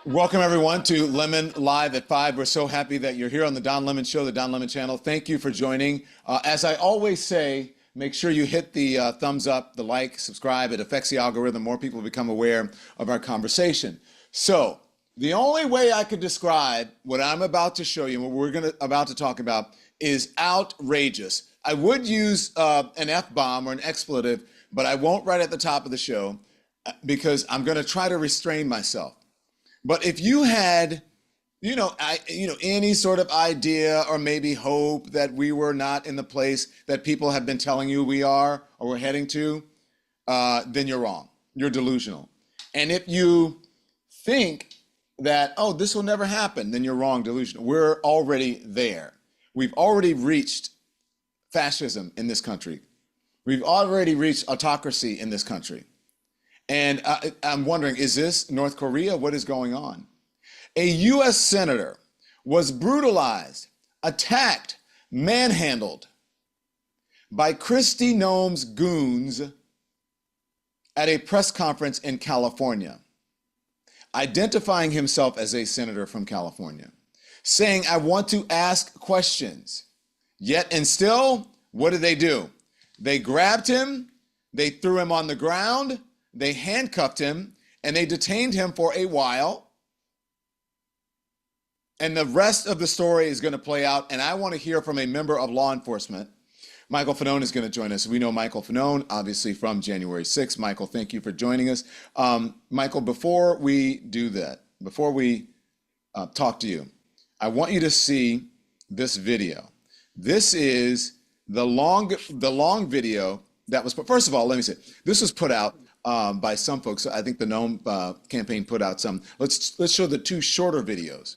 Welcome, everyone, to Lemon Live at 5. We're so happy that you're here on the Don Lemon Show, the Don Lemon channel. Thank you for joining. As I always say, make sure you hit the thumbs up, the like, subscribe. It affects the algorithm. More people become aware of our conversation. So the only way I could describe what I'm about to show you, and what we're about to talk about, is outrageous. I would use an F-bomb or an expletive, but I won't right at the top of the show because I'm going to try to restrain myself. But if you had, any sort of idea or maybe hope that we were not in the place that people have been telling you we are or we're heading to, then you're wrong. You're delusional. And if you think that, oh, this will never happen, then you're wrong, delusional. We're already there. We've already reached fascism in this country. We've already reached autocracy in this country. And I'm wondering, is this North Korea? What is going on? A U.S. senator was brutalized, attacked, manhandled by Kristi Noem's goons at a press conference in California, identifying himself as a senator from California, saying, I want to ask questions. Yet and still, what did they do? They grabbed him, they threw him on the ground, they handcuffed him, and they detained him for a while. And the rest of the story is going to play out. And I want to hear from a member of law enforcement. Michael Fanone is going to join us. We know Michael Fanone, obviously, from January 6th. Michael, thank you for joining us. Michael, before we do that, before we talk to you, I want you to see this video. This is the long video that was put. First of all, let me say, this was put out by some folks. I think the Noem campaign put out some. Let's show the two shorter videos,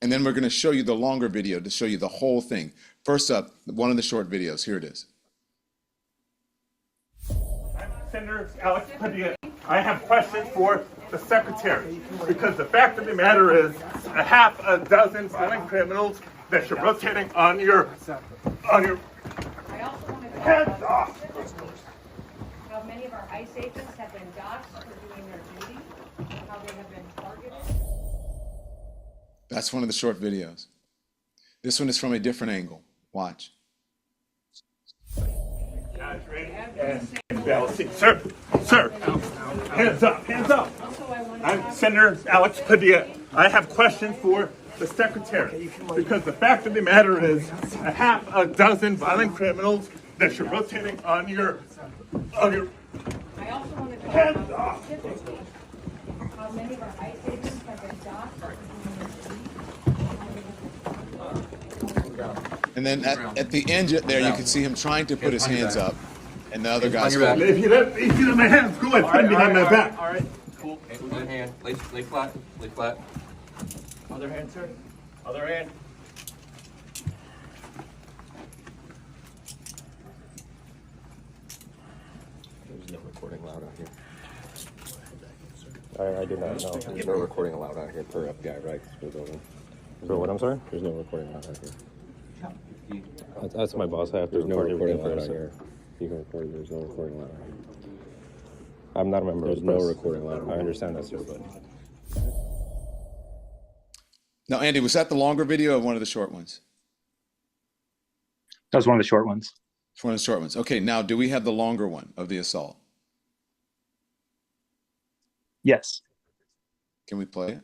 and then we're going to show you the longer video to show you the whole thing. First up, one of the short videos. Here it is. I'm Senator Alex Padilla. I have questions for the secretary, because the fact of the matter is, a half a dozen violent criminals that you're rotating on your heads off. How many of our ICE agents have been doxxed for doing their duty, how they have been targeted. That's one of the short videos. This one is from a different angle. Watch. Guys, ready? And balancing. Sir, hands up, hands up. I'm Senator Alex Padilla. I have questions for the secretary, because the fact of the matter is, a half a dozen violent criminals that you're rotating on your I also wanted to heads know off. specifically how many of our ICE agents have been doxxed for doing their duty. And then at the end there, you can see him trying to put his hands up, and the other guy's If you let my hands go ahead, put them behind my back. All right, cool. One hand, lay flat, lay flat. Other hand, sir. Other hand. There's no recording allowed out here. I do not know. There's no recording allowed out here per FBI rights for the building. For what, I'm sorry? There's no recording allowed out here. That's my boss. I have to There's no record recording everything allowed for out us. here. You can record. There's no recording allowed out here. I'm not a member There's of the no press. recording allowed out I here. understand that, sir, but Now, Andy, was that the longer video or one of the short ones? That was one of the short ones. It's one of the short ones. Okay, now do we have the longer one of the assault? Yes. Can we play it?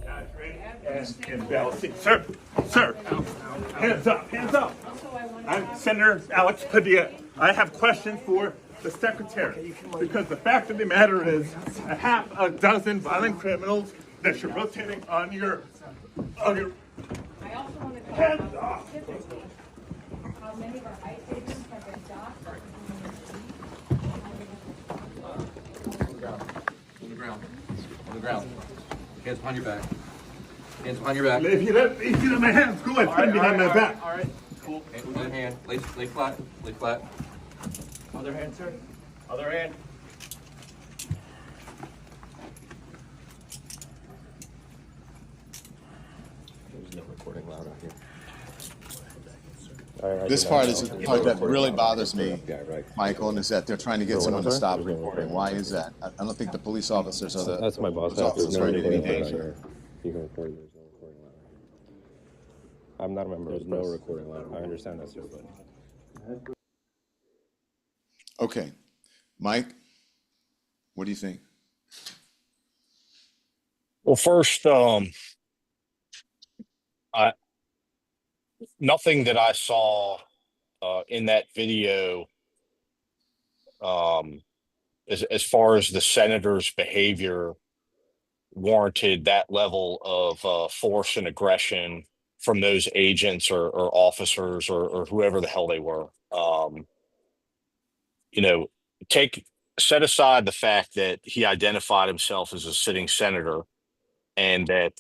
Guys, ready? And balancing. Sir, hands up, hands up. I'm Senator Alex Padilla. I have questions for the secretary, because the fact of the matter is, a half a dozen violent criminals that you're rotating on your I also wanted to know heads off. specifically how many of our ICE agents have been doxxed for doing their duty. On the ground. On the ground. Hands behind your back. Hands behind your back. If you let my hands go ahead, put them behind my back. All right, cool. One hand, lay flat, lay flat. Other hand, sir. Other hand. There's no recording allowed out here. I do This not part is know. the part that really bothers me, Yeah, right. Michael, and is that they're trying to get For what, I'm someone to sorry? stop recording. Why is that? I don't think the police officers are the That's my boss. those officers are in any danger. You can record. There's no recording allowed here. I'm not a member of the press. There's no recording allowed. I understand that, sir, but Okay, Mike, what do you think? Well, first, I nothing that I saw in that video, as far as the senator's behavior, warranted that level of force and aggression from those agents or officers or whoever the hell they were. You know, take set aside the fact that he identified himself as a sitting senator and that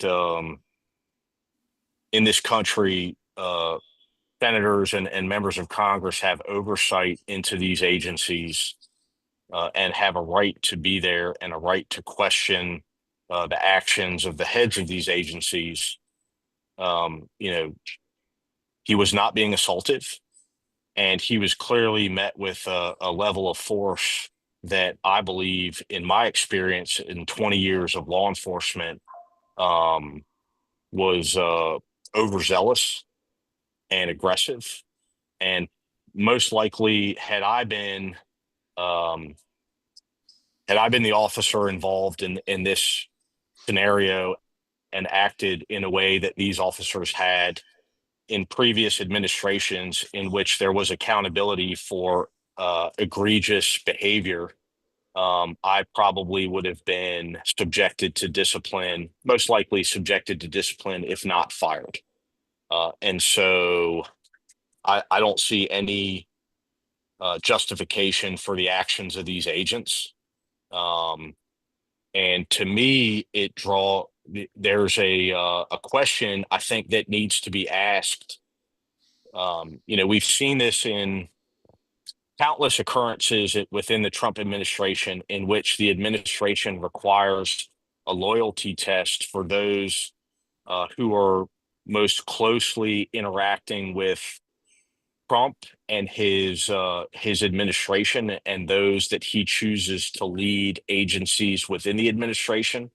in this country, senators and members of Congress have oversight into these agencies and have a right to be there and a right to question the actions of the heads of these agencies. You know, he was not being assaulted, and he was clearly met with a level of force that I believe, in my experience in 20 years of law enforcement, was overzealous and aggressive. And most likely, um, had I been the officer involved in this scenario and acted in a way that these officers had in previous administrations, in which there was accountability for egregious behavior, I probably would have been subjected to discipline, most likely subjected to discipline, if not fired. And so I don't see any justification for the actions of these agents. And to me, there's a question I think that needs to be asked. You know, we've seen this in countless occurrences within the Trump administration, in which the administration requires a loyalty test for those who are most closely interacting with Trump and his administration, and those that he chooses to lead agencies within the administration.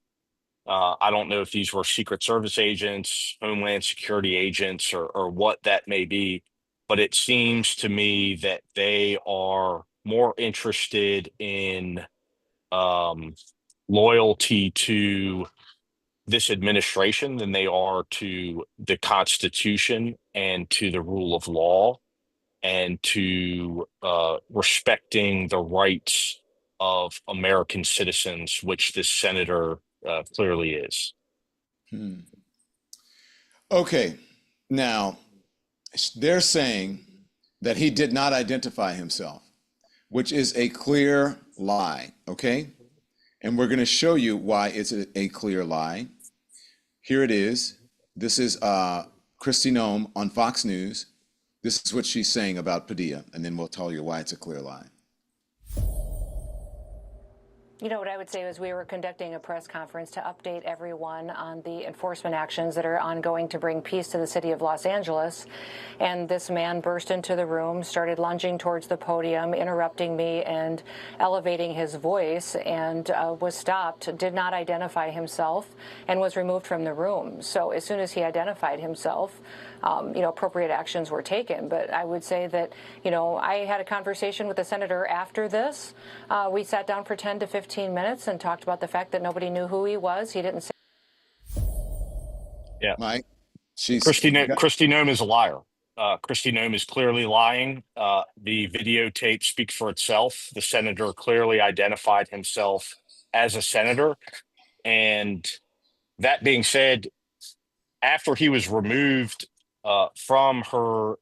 I don't know if these were Secret Service agents, Homeland Security agents, or what that may be, but it seems to me that they are more interested in um, loyalty to this administration than they are to the Constitution and to the rule of law and to respecting the rights of American citizens, which this senator clearly is. Okay, now they're saying that he did not identify himself, which is a clear lie, okay? And we're going to show you why it's a clear lie. Here it is. This is Kristi Noem on Fox News. This is what she's saying about Padilla, and then we'll tell you why it's a clear lie. You know, what I would say is we were conducting a press conference to update everyone on the enforcement actions that are ongoing to bring peace to the city of Los Angeles. And this man burst into the room, started lunging towards the podium, interrupting me and elevating his voice, and was stopped, did not identify himself, and was removed from the room. So as soon as he identified himself, appropriate actions were taken. But I would say that, I had a conversation with the senator after this. We sat down for 10 to 15 minutes and talked about the fact that nobody knew who he was. He didn't say. Yeah, Mike, Kristi Noem is a liar. Kristi Noem is clearly lying. The videotape speaks for itself. The senator clearly identified himself as a senator. And that being said, after he was removed from her,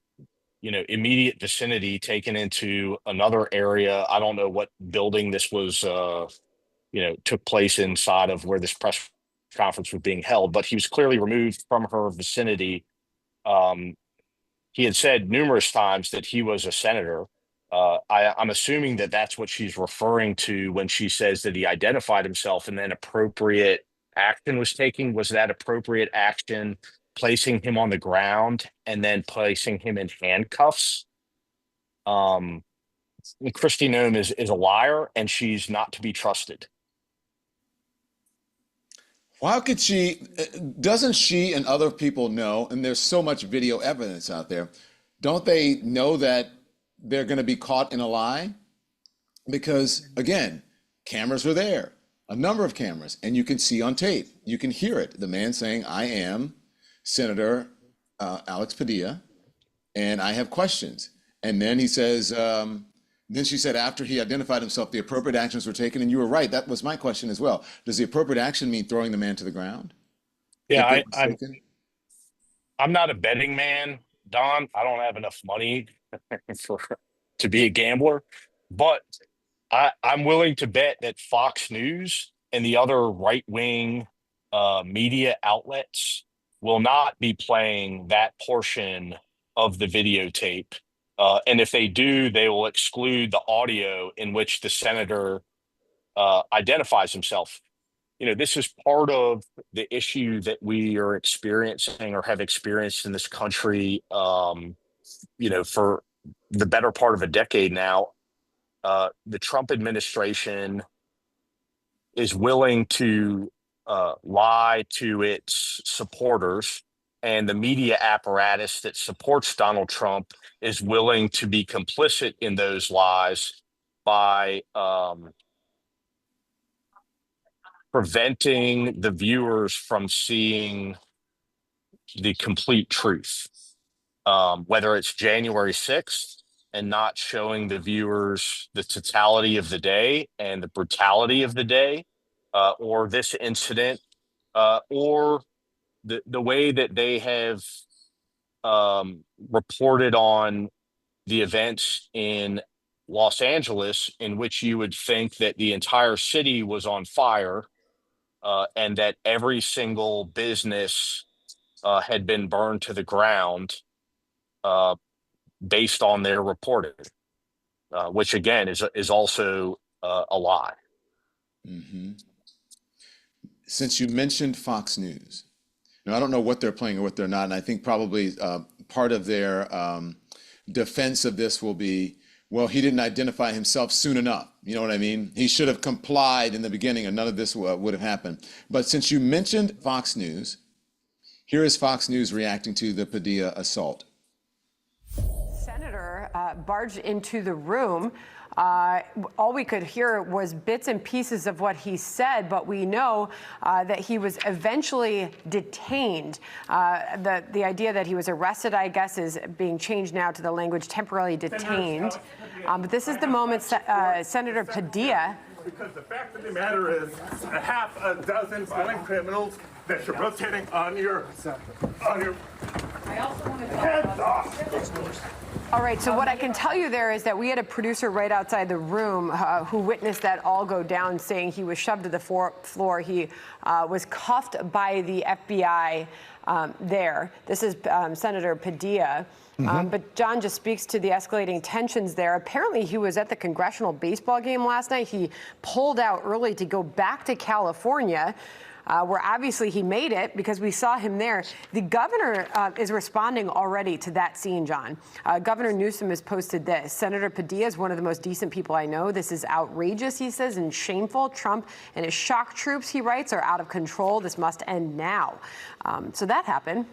immediate vicinity, taken into another area, I don't know what building this was, took place inside of where this press conference was being held, but he was clearly removed from her vicinity. He had said numerous times that he was a senator. I'm assuming that that's what she's referring to when she says that he identified himself and then appropriate action was taken. Was that appropriate action placing him on the ground and then placing him in handcuffs. Kristi Noem is a liar, and she's not to be trusted. How could she, doesn't she and other people know, and there's so much video evidence out there, don't they know that they're going to be caught in a lie? Because again, cameras were there, a number of cameras, and you can see on tape, you can hear it. The man saying, I am Senator Alex Padilla, and I have questions. And then he says, then she said, after he identified himself, the appropriate actions were taken. And you were right. That was my question as well. Does the appropriate action mean throwing the man to the ground? Yeah, I'm not a betting man, Don. I don't have enough money to be a gambler, but I'm willing to bet that Fox News and the other right-wing media outlets will not be playing that portion of the videotape. And if they do, they will exclude the audio in which the senator identifies himself. This is part of the issue that we are experiencing or have experienced in this country, for the better part of a decade now. The Trump administration is willing to lie to its supporters, and the media apparatus that supports Donald Trump is willing to be complicit in those lies by preventing the viewers from seeing the complete truth, whether it's January 6th and not showing the viewers the totality of the day and the brutality of the day, or this incident, or the way that they have reported on the events in Los Angeles, in which you would think that the entire city was on fire, and that every single business had been burned to the ground, based on their reporting, which again is also a lie. Mm-hmm. Since you mentioned Fox News, now I don't know what they're playing or what they're not, and I think probably part of their defense of this will be, well, he didn't identify himself soon enough. You know what I mean? He should have complied in the beginning, and none of this would have happened. But since you mentioned Fox News, here is Fox News reacting to the Padilla assault. Senator barged into the room. All we could hear was bits and pieces of what he said, but we know that he was eventually detained. The idea that he was arrested, I guess, is being changed now to the language temporarily detained. But this is the moment Senator Padilla. Because the fact of the matter is, a half a dozen violent criminals that you're rotating on your I also want to heads off. All right, so what I can tell you there is that we had a producer right outside the room who witnessed that all go down, saying he was shoved to the floor. He was cuffed by the FBI there. This is Senator Padilla. But John just speaks to the escalating tensions there. Apparently, he was at the congressional baseball game last night. He pulled out early to go back to California, where obviously he made it because we saw him there. The governor is responding already to that scene, John. Governor Newsom has posted this. Senator Padilla is one of the most decent people I know. This is outrageous, he says, and shameful. Trump and his shock troops, he writes, are out of control. This must end now. So that happened.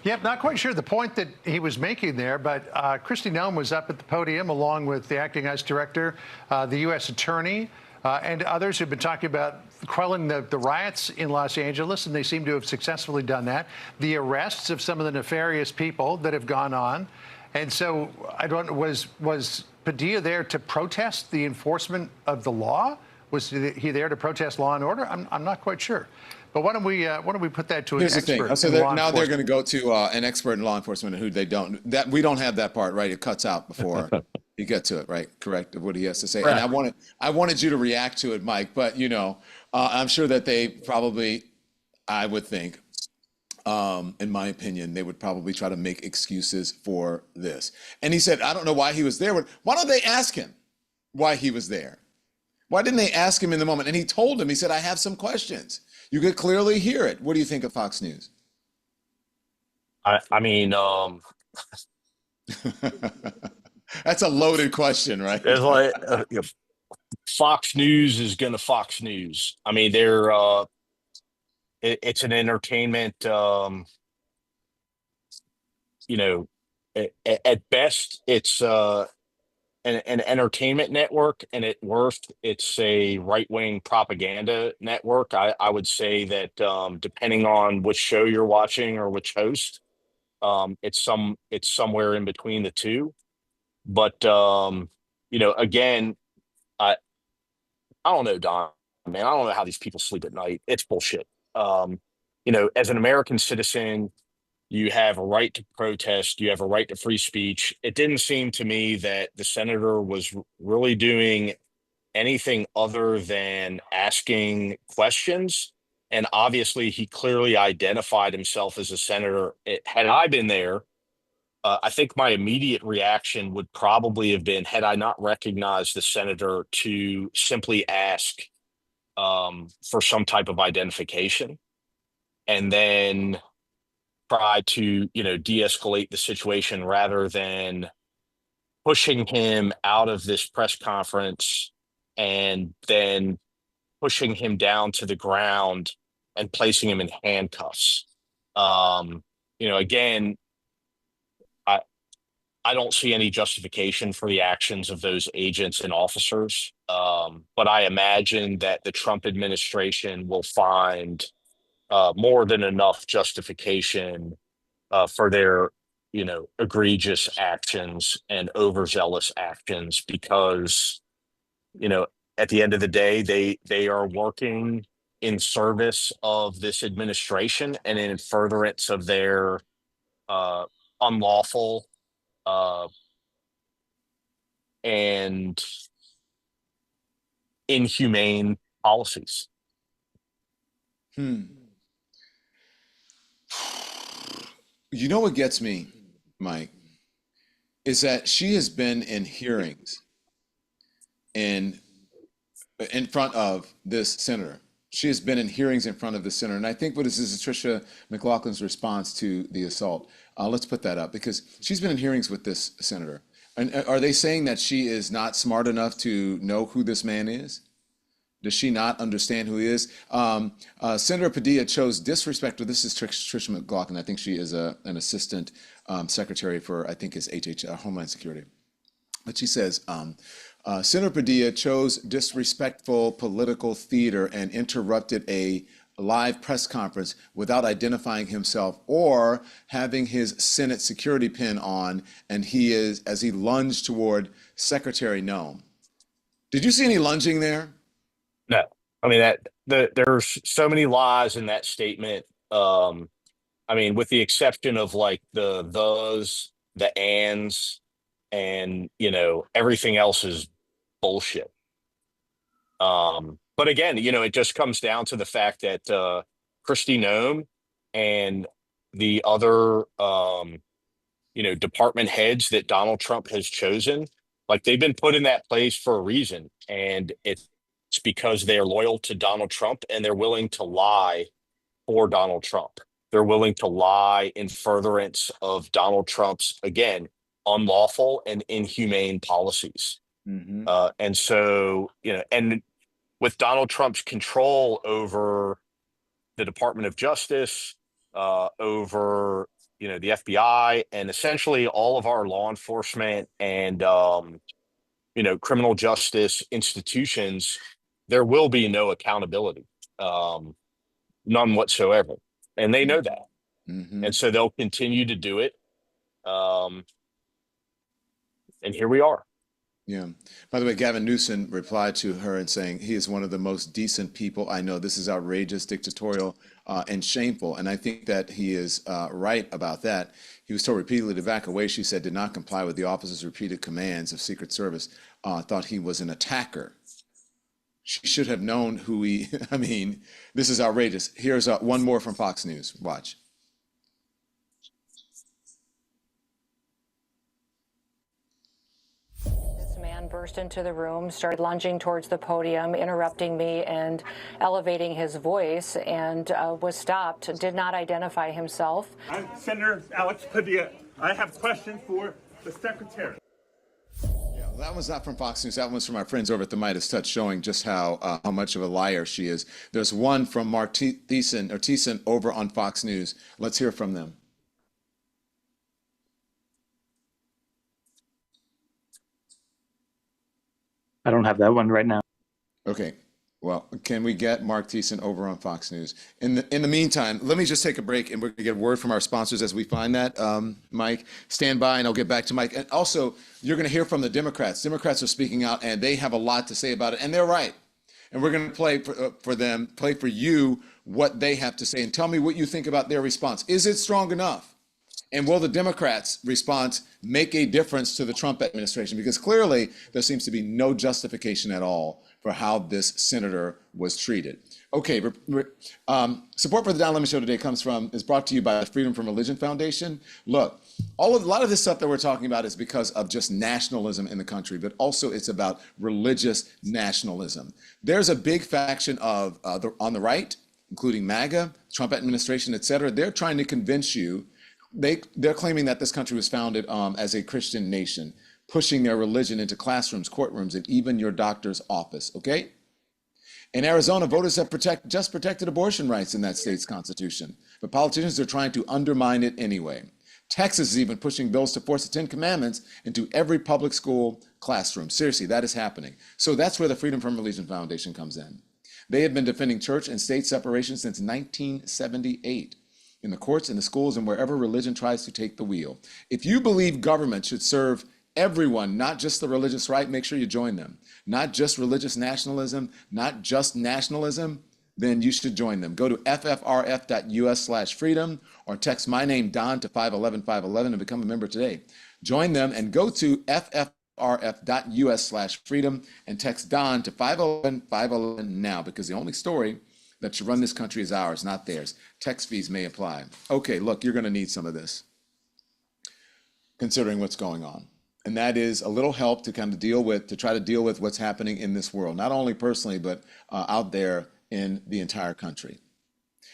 Yep, not quite sure the point that he was making there, but Kristi Noem was up at the podium along with the acting ICE director, the U.S. attorney, and others who've been talking about quelling the riots in Los Angeles, and they seem to have successfully done that. The arrests of some of the nefarious people that have gone on. And so I don't know, was Padilla there to protest the enforcement of the law? Was he there to protest law and order? I'm not quite sure. But why don't we put that to an Here's expert? the thing. So now they're going to go to an expert in law enforcement who they don't. That we don't have that part, right? It cuts out before you get to it, right? Correct, of what he has to say. Right. And I wanted you to react to it, Mike. But I'm sure that they probably, I would think, in my opinion, they would probably try to make excuses for this. And he said, I don't know why he was there. Why don't they ask him why he was there? Why didn't they ask him in the moment? And he told him, he said, I have some questions. You could clearly hear it. What do you think of Fox News? I mean, That's a loaded question, right? it's like Fox News is going to Fox News. I mean, it's an entertainment. You know, at best, it's an entertainment network, and at worst, it's a right wing propaganda network. I would say that depending on which show you're watching or which host, it's somewhere in between the two. But again, I I don't know, Don, man. I don't know how these people sleep at night. It's bullshit. Um, as an American citizen, you have a right to protest. You have a right to free speech. It didn't seem to me that the senator was really doing anything other than asking questions. And obviously, he clearly identified himself as a senator. Had I been there, I think my immediate reaction would probably have been, had I not recognized the senator, to simply ask for some type of identification, and then try to, de-escalate the situation rather than pushing him out of this press conference and then pushing him down to the ground and placing him in handcuffs. Again, I I don't see any justification for the actions of those agents and officers. But I imagine that the Trump administration will find more than enough justification for their, egregious actions and overzealous actions, because, you know, at the end of the day, they are working in service of this administration and in furtherance of their uh, unlawful uh, and inhumane policies. Hmm. You know what gets me, Mike, is that she has been in hearings in in front of this senator. She has been in hearings in front of the senator, and I think what is Tricia McLaughlin's response to the assault. Let's put that up because she's been in hearings with this senator. And are they saying that she is not smart enough to know who this man is? Does she not understand who he is? Senator Padilla chose disrespectful. This is Tricia McLaughlin. I think she is an assistant secretary for, I think, is Homeland Security. But she says, Senator Padilla chose disrespectful political theater and interrupted a live press conference without identifying himself or having his Senate security pin on, and as he lunged toward Secretary Noem. Did you see any lunging there? No, I mean there's so many lies in that statement. I mean, with the exception of like the those, the ands, and everything else is bullshit. But again, it just comes down to the fact that Kristi Noem and the other department heads that Donald Trump has chosen, like they've been put in that place for a reason, and it's because they're loyal to Donald Trump and they're willing to lie for Donald Trump. They're willing to lie in furtherance of Donald Trump's, again, unlawful and inhumane policies. Mm-hmm. And so, and with Donald Trump's control over the Department of Justice, over, the FBI, and essentially all of our law enforcement and, criminal justice institutions, there will be no accountability, none whatsoever. And they know that. Mm-hmm. And so they'll continue to do it. And here we are. Yeah. By the way, Gavin Newsom replied to her and saying he is one of the most decent people I know. This is outrageous, dictatorial, and shameful. And I think that he is right about that. He was told repeatedly to back away. She said did not comply with the officer's repeated commands of Secret Service. Thought he was an attacker. She should have known who he. I mean, this is outrageous. Here's one more from Fox News. Watch. Man burst into the room, started lunging towards the podium, interrupting me and elevating his voice, and was stopped, did not identify himself. I'm Senator Alex Padilla. I have questions for the secretary. Yeah, that was not from Fox News. That one was from our friends over at the Midas Touch, showing just how much of a liar she is. There's one from Mark Thiessen over on Fox News. Let's hear from them. I don't have that one right now. Okay. Well, can we get Mark Thiessen over on Fox News? In the meantime, let me just take a break, and we're going to get a word from our sponsors as we find that. Mike, stand by, and I'll get back to Mike. And also, you're going to hear from the Democrats. Democrats are speaking out, and they have a lot to say about it, and they're right. And we're going to play for you what they have to say, and tell me what you think about their response. Is it strong enough? And will the Democrats' response make a difference to the Trump administration? Because clearly there seems to be no justification at all for how this senator was treated. Okay, support for the Don Lemon Show today is brought to you by the Freedom from Religion Foundation. Look, a lot of this stuff that we're talking about is because of just nationalism in the country, but also it's about religious nationalism. There's a big faction of on the right, including MAGA, Trump administration, et cetera. They're trying to convince you. They're claiming that this country was founded as a Christian nation, pushing their religion into classrooms, courtrooms, and even your doctor's office, okay? In Arizona, voters have just protected abortion rights in that state's constitution, but politicians are trying to undermine it anyway. Texas is even pushing bills to force the Ten Commandments into every public school classroom. Seriously, that is happening. So that's where the Freedom from Religion Foundation comes in. They have been defending church and state separation since 1978. In the courts, in the schools, and wherever religion tries to take the wheel. If you believe government should serve everyone, not just the religious right, make sure you join them. Not just religious nationalism, not just nationalism, then you should join them. Go to ffrf.us/freedom or text my name, Don, to 511-511 and become a member today. Join them and go to ffrf.us/freedom and text Don to 511-511 now, because the only story that should run this country is ours, not theirs. Text fees may apply. Okay, look, you're going to need some of this, considering what's going on. And that is a little help to try to deal with what's happening in this world, not only personally, but out there in the entire country.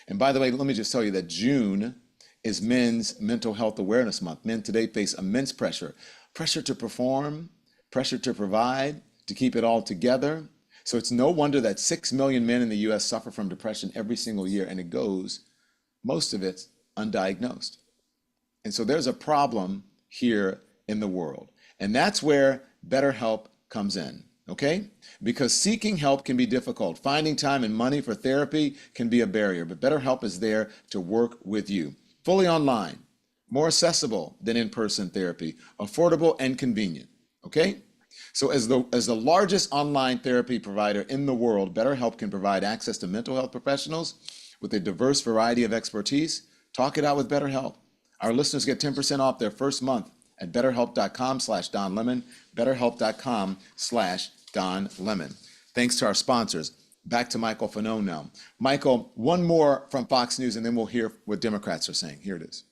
And by the way, let me just tell you that June is Men's Mental Health Awareness Month. Men today face immense pressure to perform, pressure to provide, to keep it all together. So it's no wonder that 6 million men in the US suffer from depression every single year, and most of it's undiagnosed. And so there's a problem here in the world. And that's where BetterHelp comes in, okay? Because seeking help can be difficult. Finding time and money for therapy can be a barrier, but BetterHelp is there to work with you. Fully online, more accessible than in-person therapy, affordable and convenient, okay? So as the largest online therapy provider in the world, BetterHelp can provide access to mental health professionals with a diverse variety of expertise. Talk it out with BetterHelp. Our listeners get 10% off their first month at betterhelp.com/DonLemon, betterhelp.com/DonLemon. Thanks to our sponsors. Back to Michael Fanone now. Michael, one more from Fox News, and then we'll hear what Democrats are saying. Here it is.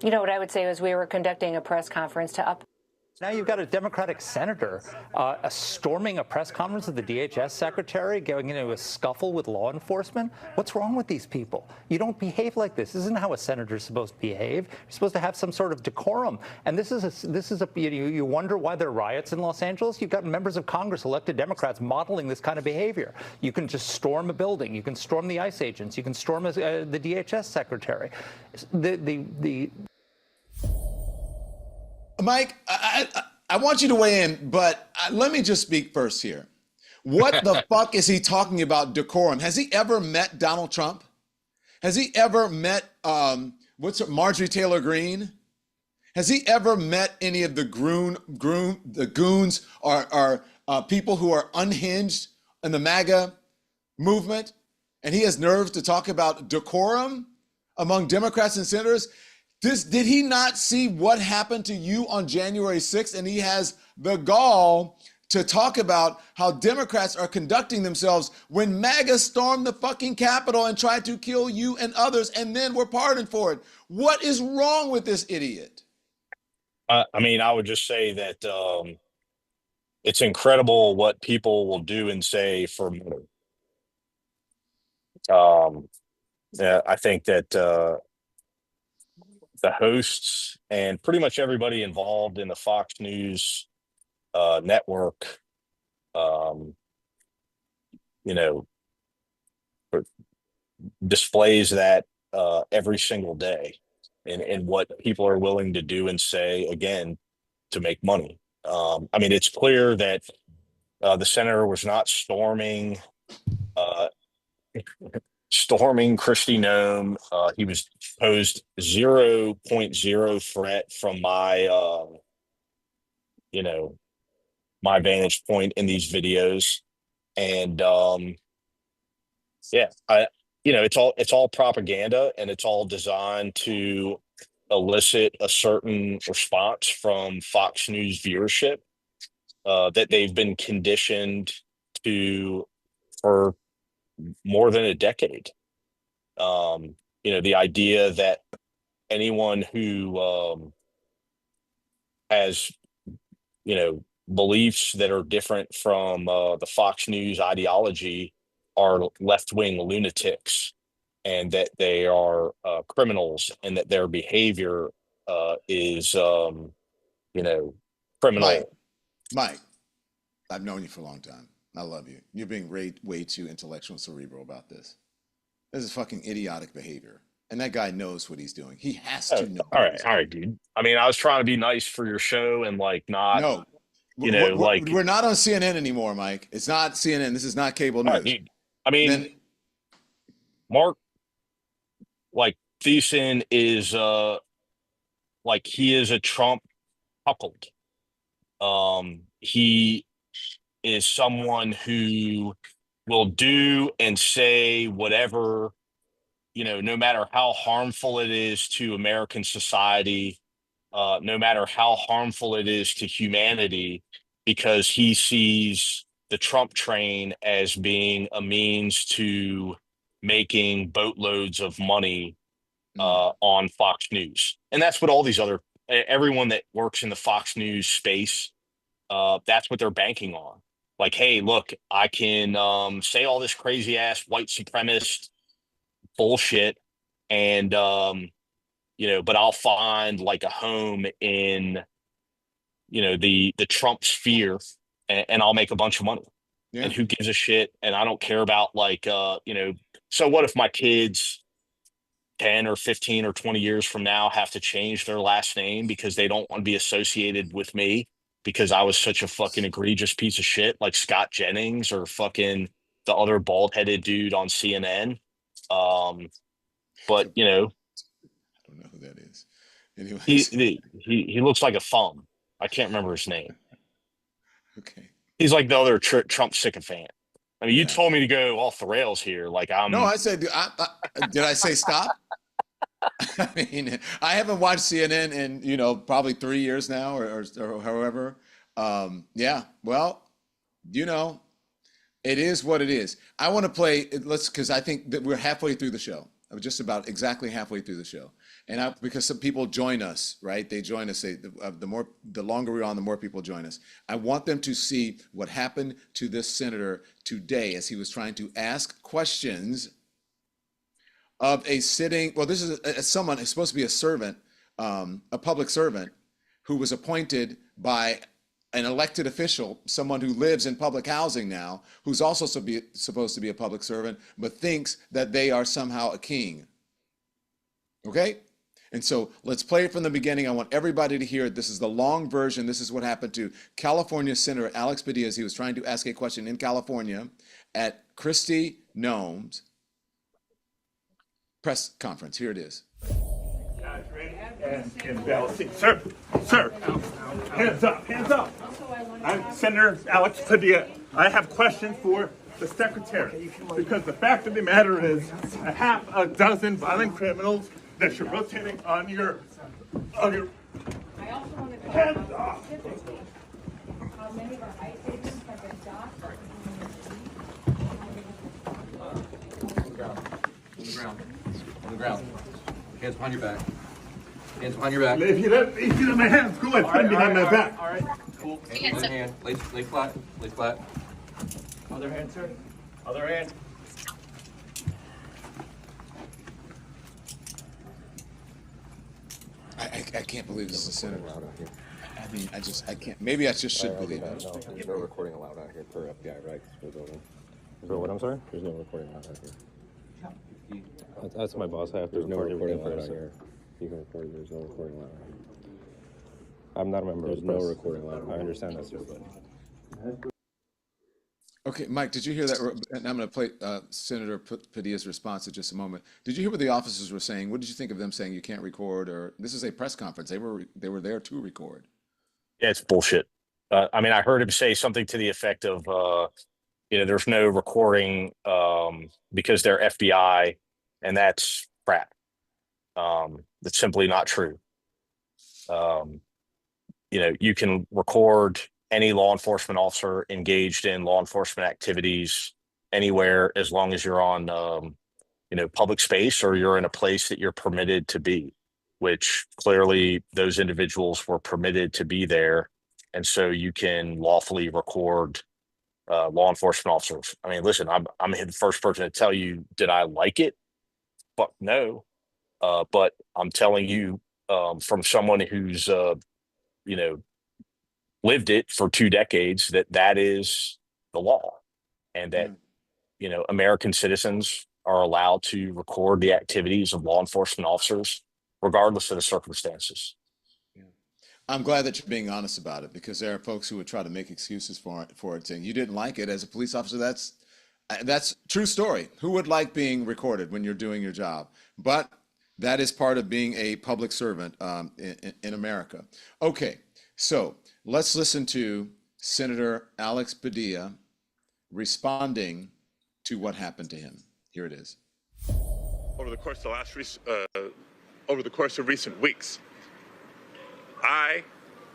You know what I would say is we were conducting a press conference to Now you've got a Democratic senator storming a press conference with the DHS secretary, going into a scuffle with law enforcement. What's wrong with these people? You don't behave like this. This isn't how a senator is supposed to behave. You're supposed to have some sort of decorum. And you wonder why there are riots in Los Angeles. You've got members of Congress, elected Democrats, modeling this kind of behavior. You can just storm a building. You can storm the ICE agents. You can storm the DHS secretary. Mike, I want you to weigh in, but let me just speak first here. What the fuck is he talking about decorum? Has he ever met Donald Trump? Has he ever met Marjorie Taylor Greene? Has he ever met any of the goons or people who are unhinged in the MAGA movement? And he has nerve to talk about decorum among Democrats and senators? Did he not see what happened to you on January 6th? And he has the gall to talk about how Democrats are conducting themselves when MAGA stormed the fucking Capitol and tried to kill you and others and then were pardoned for it. What is wrong with this idiot? I mean, I would just say that it's incredible what people will do and say for money. Yeah, I think that the hosts and pretty much everybody involved in the Fox News network, um, you know, displays that every single day, and what people are willing to do and say again to make money. I mean, it's clear that the senator was not uh, storming Kristi Noem. He was posed 0.0 threat from you know, my vantage point in these videos, and yeah, it's all propaganda, and it's all designed to elicit a certain response from Fox News viewership that they've been conditioned to for more than a decade. The idea that anyone who has, beliefs that are different from the Fox News ideology are left-wing lunatics, and that they are criminals, and that their behavior is, Mike, criminal. Mike, I've known you for a long time. I love you. You're being way too intellectual and cerebral about this. This is fucking idiotic behavior. And that guy knows what he's doing. He has Oh, to know all what right, he's all doing. right, dude. I mean, I was trying to be nice for your show and like not, No, like, we're not on CNN anymore, Mike. It's not CNN. This is not cable all right, news. dude. I mean, Then Mark, like, Thiessen is like, he is a Trump cuckold. He is someone who will do and say whatever, no matter how harmful it is to American society, no matter how harmful it is to humanity, because he sees the Trump train as being a means to making boatloads of money on Fox News. And that's what all these everyone that works in the Fox News space, that's what they're banking on. Like, hey, look, I can say all this crazy ass white supremacist bullshit, and but I'll find like a home in the Trump sphere, and I'll make a bunch of money. yeah, And who gives a shit? And I don't care about like so what if my kids 10 or 15 or 20 years from now have to change their last name because they don't want to be associated with me because I was such a fucking egregious piece of shit, like Scott Jennings or fucking the other bald-headed dude on CNN. But I don't know who that is. he Anyways, he looks like a thumb. I can't remember his name. okay. He's like the other Trump sycophant. I mean, you Yeah. told me to go off the rails here. Like No, I said, did I say stop? I mean, I haven't watched CNN in, probably 3 years now or however. Yeah, well, it is what it is. I want to play, because I think that we're halfway through the show. We're just about exactly halfway through the show. And because some people join us, right? They join us. The longer we're on, the more people join us. I want them to see what happened to this senator today as he was trying to ask questions of a sitting. Well, this is someone who's supposed to be a servant, a public servant, who was appointed by an elected official, someone who lives in public housing now, who's also supposed to be a public servant, but thinks that they are somehow a king. Okay? And so let's play it from the beginning. I want everybody to hear it. This is the long version. This is what happened to California Senator Alex Padilla as he was trying to ask a question in California at Kristi Noem's press conference. Here it is. And balancing. Sir, hands up. I'm Senator Alex Padilla. I have questions for the secretary, because the fact of the matter is a half a dozen violent criminals that you're rotating on your I also want to hands up. specifically how many of our ICE agents have been docked. On the ground. Hands behind your back. Hands behind your back. If you let my hands go ahead, put behind my back. All right. Cool. One hand. Lay flat. Lay flat. Other hand, sir. Other hand. I can't believe this is a senator. I mean, I can't. Maybe I just should believe it. No, there's no recording allowed out here per FBI rights for the building. So what, I'm sorry? There's no recording allowed out here. That's my boss. I have to record everything allowed out here. You can record. There's no recording allowed out here. I'm not a member of the press. There's no recording allowed. I understand that's your but. Okay, Mike, did you hear that? And I'm going to play Senator Padilla's response in just a moment. Did you hear what the officers were saying? What did you think of them saying you can't record? Or this is a press conference. They were there to record. Yeah, it's bullshit. I mean, I heard him say something to the effect of, there's no recording because they're FBI, and that's crap. That's simply not true. You can record any law enforcement officer engaged in law enforcement activities anywhere as long as you're on, public space or you're in a place that you're permitted to be, which clearly those individuals were permitted to be there. And so you can lawfully record law enforcement officers. I mean, listen, I'm the first person to tell you, did I like it? Fuck no. But I'm telling you from someone who's, lived it for 2 decades, that is the law, and that, American citizens are allowed to record the activities of law enforcement officers, regardless of the circumstances. I'm glad that you're being honest about it, because there are folks who would try to make excuses for it, saying you didn't like it as a police officer. That's true story. Who would like being recorded when you're doing your job? But that is part of being a public servant in America. Okay, so let's listen to Senator Alex Padilla responding to what happened to him. Here it is. Over the course of recent weeks,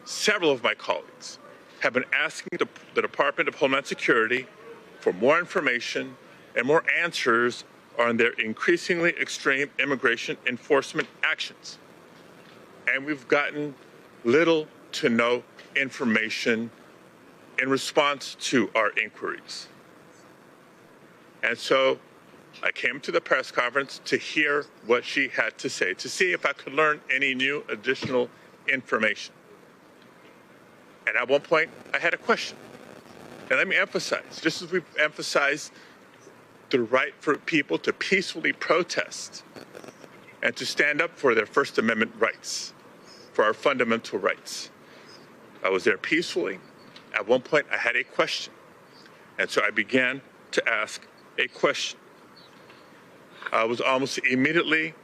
several of my colleagues have been asking the Department of Homeland Security for more information and more answers on their increasingly extreme immigration enforcement actions. And we've gotten little to no information in response to our inquiries. And so I came to the press conference to hear what she had to say, to see if I could learn any new additional information. And at one point, I had a question. And let me emphasize, just as we've emphasized the right for people to peacefully protest and to stand up for their First Amendment rights, for our fundamental rights. I was there peacefully. At one point, I had a question. And so I began to ask a question. I was almost immediately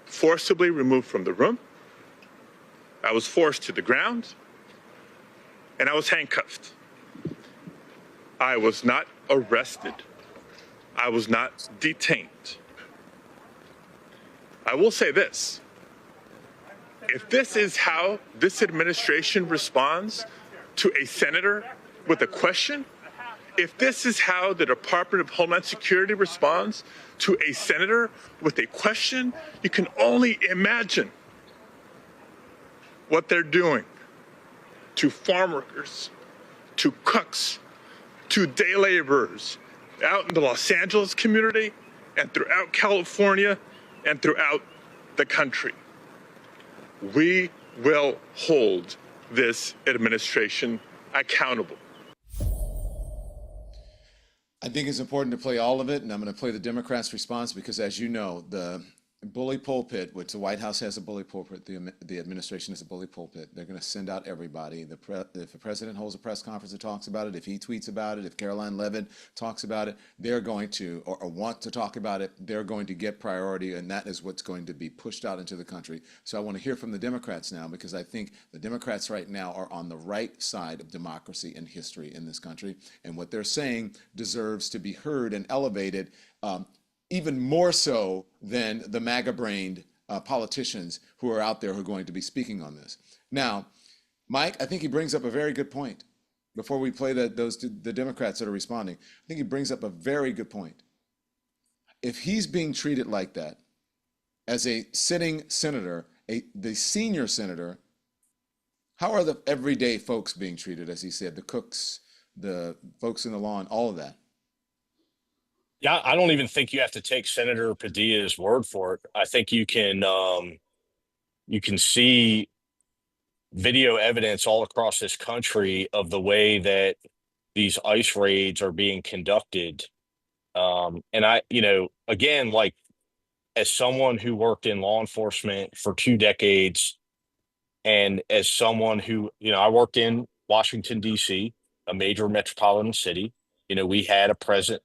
forcibly removed from the room. I was forced to the ground, and I was handcuffed. I was not arrested. I was not detained. I will say this. If this is how this administration responds to a senator with a question, if this is how the Department of Homeland Security responds to a senator with a question, you can only imagine what they're doing to farm workers, to cooks, to day laborers out in the Los Angeles community and throughout California and throughout the country. We will hold this administration accountable. I think it's important to play all of it, and I'm going to play the Democrats' response because, as you know, the bully pulpit, which the White House has a bully pulpit, the administration has a bully pulpit. They're going to send out everybody. If the president holds a press conference and talks about it, if he tweets about it, if Caroline Levin talks about it, they're going to, or want to talk about it, they're going to get priority, and that is what's going to be pushed out into the country. So I want to hear from the Democrats now, because I think the Democrats right now are on the right side of democracy and history in this country, and what they're saying deserves to be heard and elevated, even more so than the MAGA-brained politicians who are out there who are going to be speaking on this. Now, Mike, I think he brings up a very good point. Before we play the Democrats that are responding, I think he brings up a very good point. If he's being treated like that as a sitting senator the senior senator, how are the everyday folks being treated, as he said, the cooks, the folks in the lawn, all of that? Yeah, I don't even think you have to take Senator Padilla's word for it. I think you can see video evidence all across this country of the way that these ICE raids are being conducted. And again, like as someone who worked in law enforcement for 2 decades, and as someone who, I worked in Washington, D.C., a major metropolitan city. We had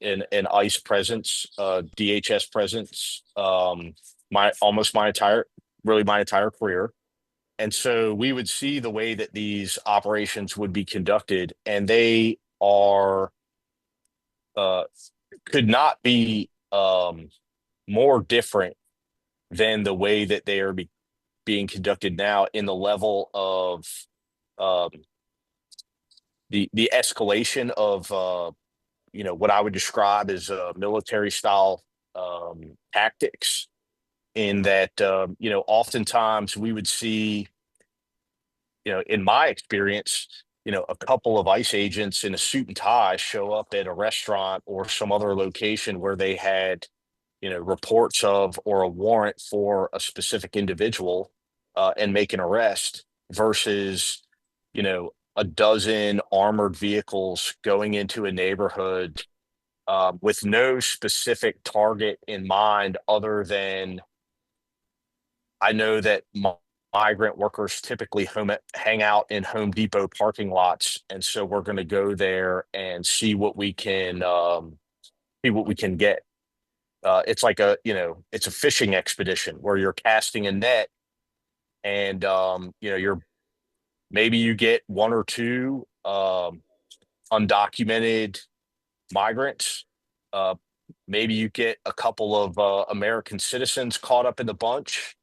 an ICE presence, DHS presence, my entire career. And so we would see the way that these operations would be conducted, and they are could not be more different than the way that they are being conducted now, in the level of um, the escalation of what I would describe as military style tactics. In that oftentimes we would see, in my experience, a couple of ICE agents in a suit and tie show up at a restaurant or some other location where they had reports of or a warrant for a specific individual, and make an arrest, versus a dozen armored vehicles going into a neighborhood with no specific target in mind, other than, I know that migrant workers typically hang out in Home Depot parking lots, and so we're going to go there and see what we can get. It's like it's a fishing expedition where you're casting a net, and maybe you get one or two undocumented migrants. Maybe you get a couple of American citizens caught up in the bunch.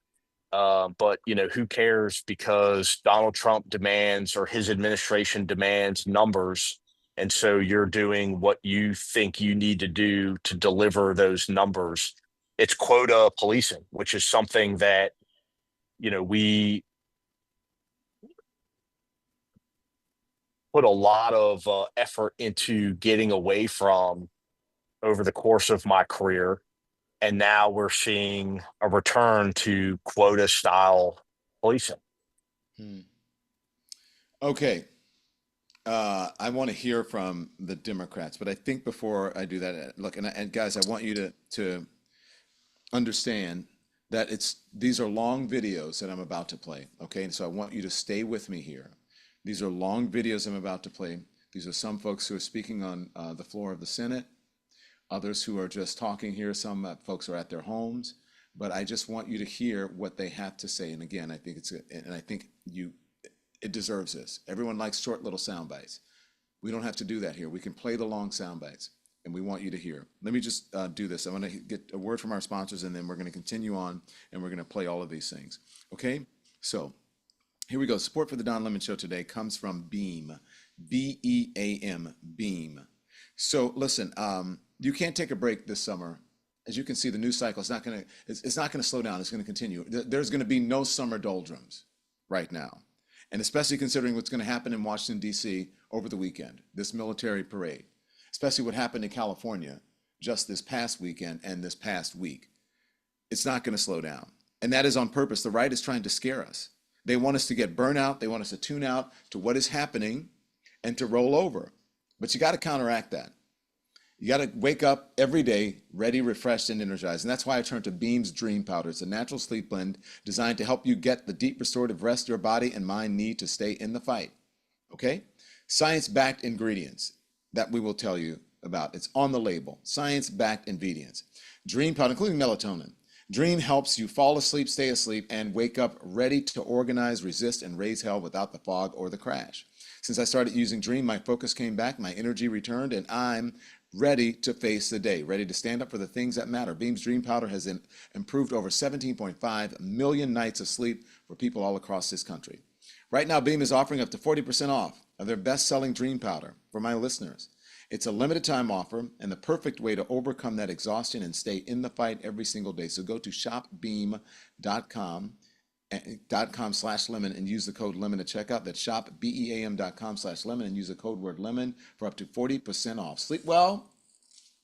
But who cares, because Donald Trump demands, or his administration demands, numbers. And so you're doing what you think you need to do to deliver those numbers. It's quota policing, which is something that, we put a lot of effort into getting away from over the course of my career. And now we're seeing a return to quota style policing. Okay. I want to hear from the Democrats, but I think before I do that, look, and guys, I want you to understand that these are long videos that I'm about to play. Okay. And so I want you to stay with me here. These are long videos I'm about to play. These are some folks who are speaking on the floor of the Senate, others who are just talking here. Some folks are at their homes, but I just want you to hear what they have to say. And again, I think it deserves this. Everyone likes short little sound bites. We don't have to do that here. We can play the long sound bites, and we want you to hear. Let me just do this. I want to get a word from our sponsors, and then we're going to continue on, and we're going to play all of these things. Okay? So here we go. Support for the Don Lemon Show today comes from Beam, B-E-A-M, Beam. So listen, you can't take a break this summer. As you can see, the news cycle is not going to slow down. It's going to continue. There's going to be no summer doldrums right now. And especially considering what's going to happen in Washington, D.C. over the weekend, this military parade, especially what happened in California just this past weekend and this past week. It's not going to slow down. And that is on purpose. The right is trying to scare us. They want us to get burnt out. They want us to tune out to what is happening and to roll over. But you got to counteract that. You got to wake up every day ready, refreshed, and energized. And that's why I turn to Beam's Dream Powder. It's a natural sleep blend designed to help you get the deep restorative rest your body and mind need to stay in the fight. Okay? Science-backed ingredients that we will tell you about. It's on the label. Science-backed ingredients. Dream Powder, including melatonin. Dream helps you fall asleep, stay asleep, and wake up ready to organize, resist, and raise hell without the fog or the crash. Since I started using Dream, my focus came back, my energy returned, and I'm ready to face the day, ready to stand up for the things that matter. Beam's Dream Powder has improved over 17.5 million nights of sleep for people all across this country. Right now, Beam is offering up to 40% off of their best-selling Dream Powder for my listeners. It's a limited time offer and the perfect way to overcome that exhaustion and stay in the fight every single day. So go to shopbeam.com .com/lemon and use the code lemon at checkout. That's shopbeam.com/lemon and use the code word lemon for up to 40% off. Sleep well,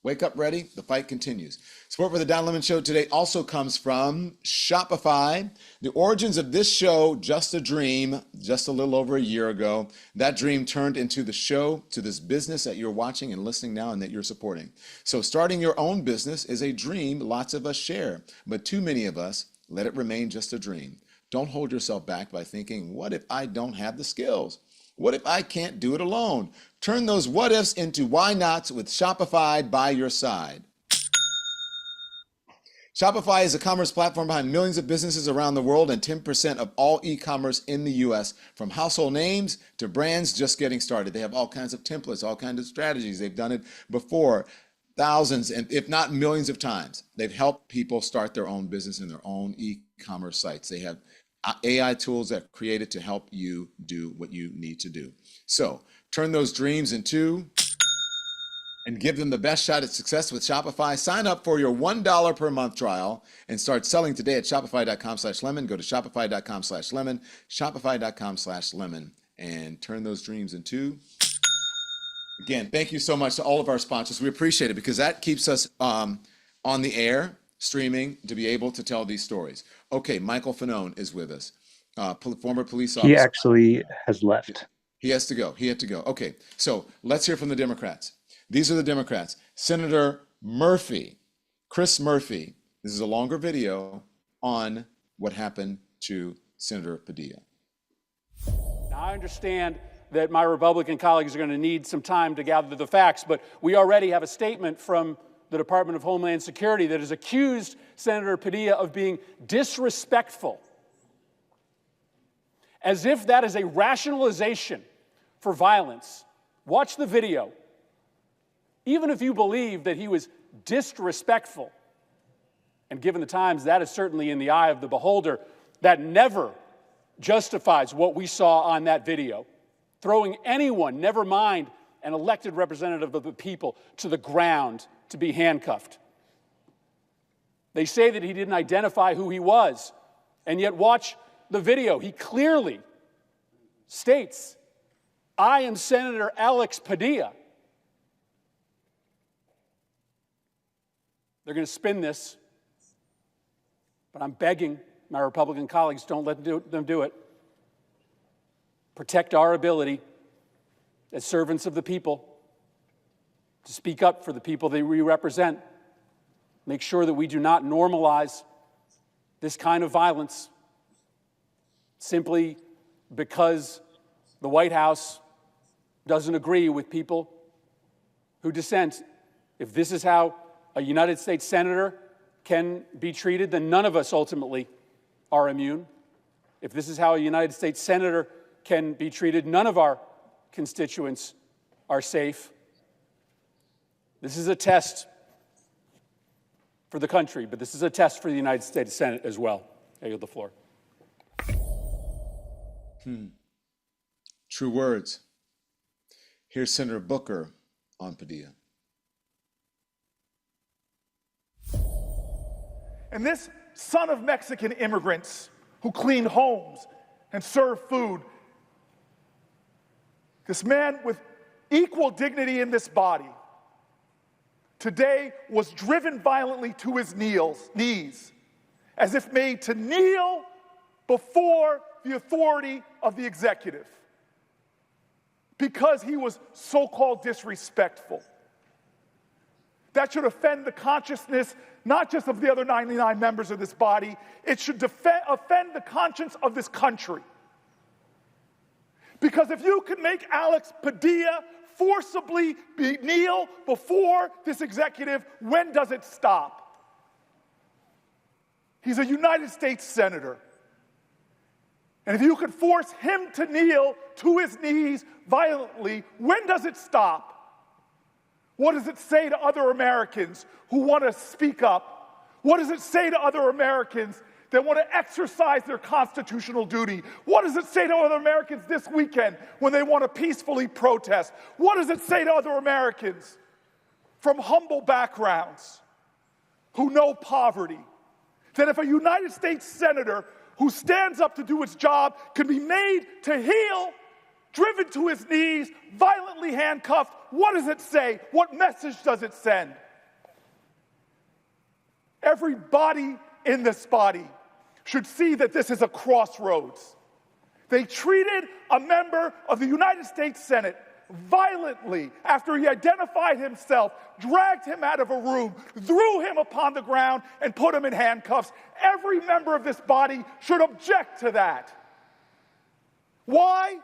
wake up ready, the fight continues. Support for the Don Lemon Show today also comes from Shopify. The origins of this show, just a dream, just a little over a year ago. That dream turned into the show, to this business that you're watching and listening now and that you're supporting. So starting your own business is a dream lots of us share, but too many of us let it remain just a dream. Don't hold yourself back by thinking, what if I don't have the skills? What if I can't do it alone? Turn those what ifs into why nots with Shopify by your side. Shopify is a commerce platform behind millions of businesses around the world and 10% of all e-commerce in the US, from household names to brands just getting started. They have all kinds of templates, all kinds of strategies. They've done it before, thousands and if not millions of times. They've helped people start their own business and their own e-commerce sites. They have AI tools that are created to help you do what you need to do. So turn those dreams into and give them the best shot at success with Shopify. Sign up for your $1 per month trial and start selling today at shopify.com/lemon. Go to shopify.com/lemon, shopify.com/lemon, and turn those dreams into. Again, thank you so much to all of our sponsors. We appreciate it because that keeps us on the air, streaming, to be able to tell these stories. Okay, Michael Fanone is with us, former police officer. He actually has left. He has to go. He had to go. Okay, so let's hear from the Democrats. These are the Democrats. Senator Murphy, Chris Murphy. This is a longer video on what happened to Senator Padilla. Now, I understand that my Republican colleagues are going to need some time to gather the facts, but we already have a statement from the Department of Homeland Security that has accused Senator Padilla of being disrespectful, as if that is a rationalization for violence. Watch the video. Even if you believe that he was disrespectful, and given the times, that is certainly in the eye of the beholder, that never justifies what we saw on that video. Throwing anyone, never mind an elected representative of the people, to the ground to be handcuffed. They say that he didn't identify who he was, and yet watch the video. He clearly states, "I am Senator Alex Padilla." They're going to spin this, but I'm begging my Republican colleagues, don't let them do it. Protect our ability as servants of the people to speak up for the people that we represent. Make sure that we do not normalize this kind of violence simply because the White House doesn't agree with people who dissent. If this is how a United States senator can be treated, then none of us ultimately are immune. If this is how a United States senator can be treated, none of our constituents are safe. This is a test for the country, but this is a test for the United States Senate as well. I yield the floor. True words. Here's Senator Booker on Padilla. And this son of Mexican immigrants who cleaned homes and served food, this man with equal dignity in this body, today was driven violently to his knees, as if made to kneel before the authority of the executive, because he was so-called disrespectful. That should offend the consciousness not just of the other 99 members of this body, it should offend the conscience of this country. Because if you can make Alex Padilla forcibly kneel before this executive, when does it stop? He's a United States senator. And if you could force him to kneel to his knees violently, when does it stop? What does it say to other Americans who want to speak up? What does it say to other Americans that want to exercise their constitutional duty? What does it say to other Americans this weekend when they want to peacefully protest? What does it say to other Americans from humble backgrounds who know poverty? That if a United States senator who stands up to do its job can be made to heel, driven to his knees, violently handcuffed. What does it say? What message does it send? Everybody in this body should see that this is a crossroads. They treated a member of the United States Senate violently after he identified himself, dragged him out of a room, threw him upon the ground, and put him in handcuffs. Every member of this body should object to that. Why?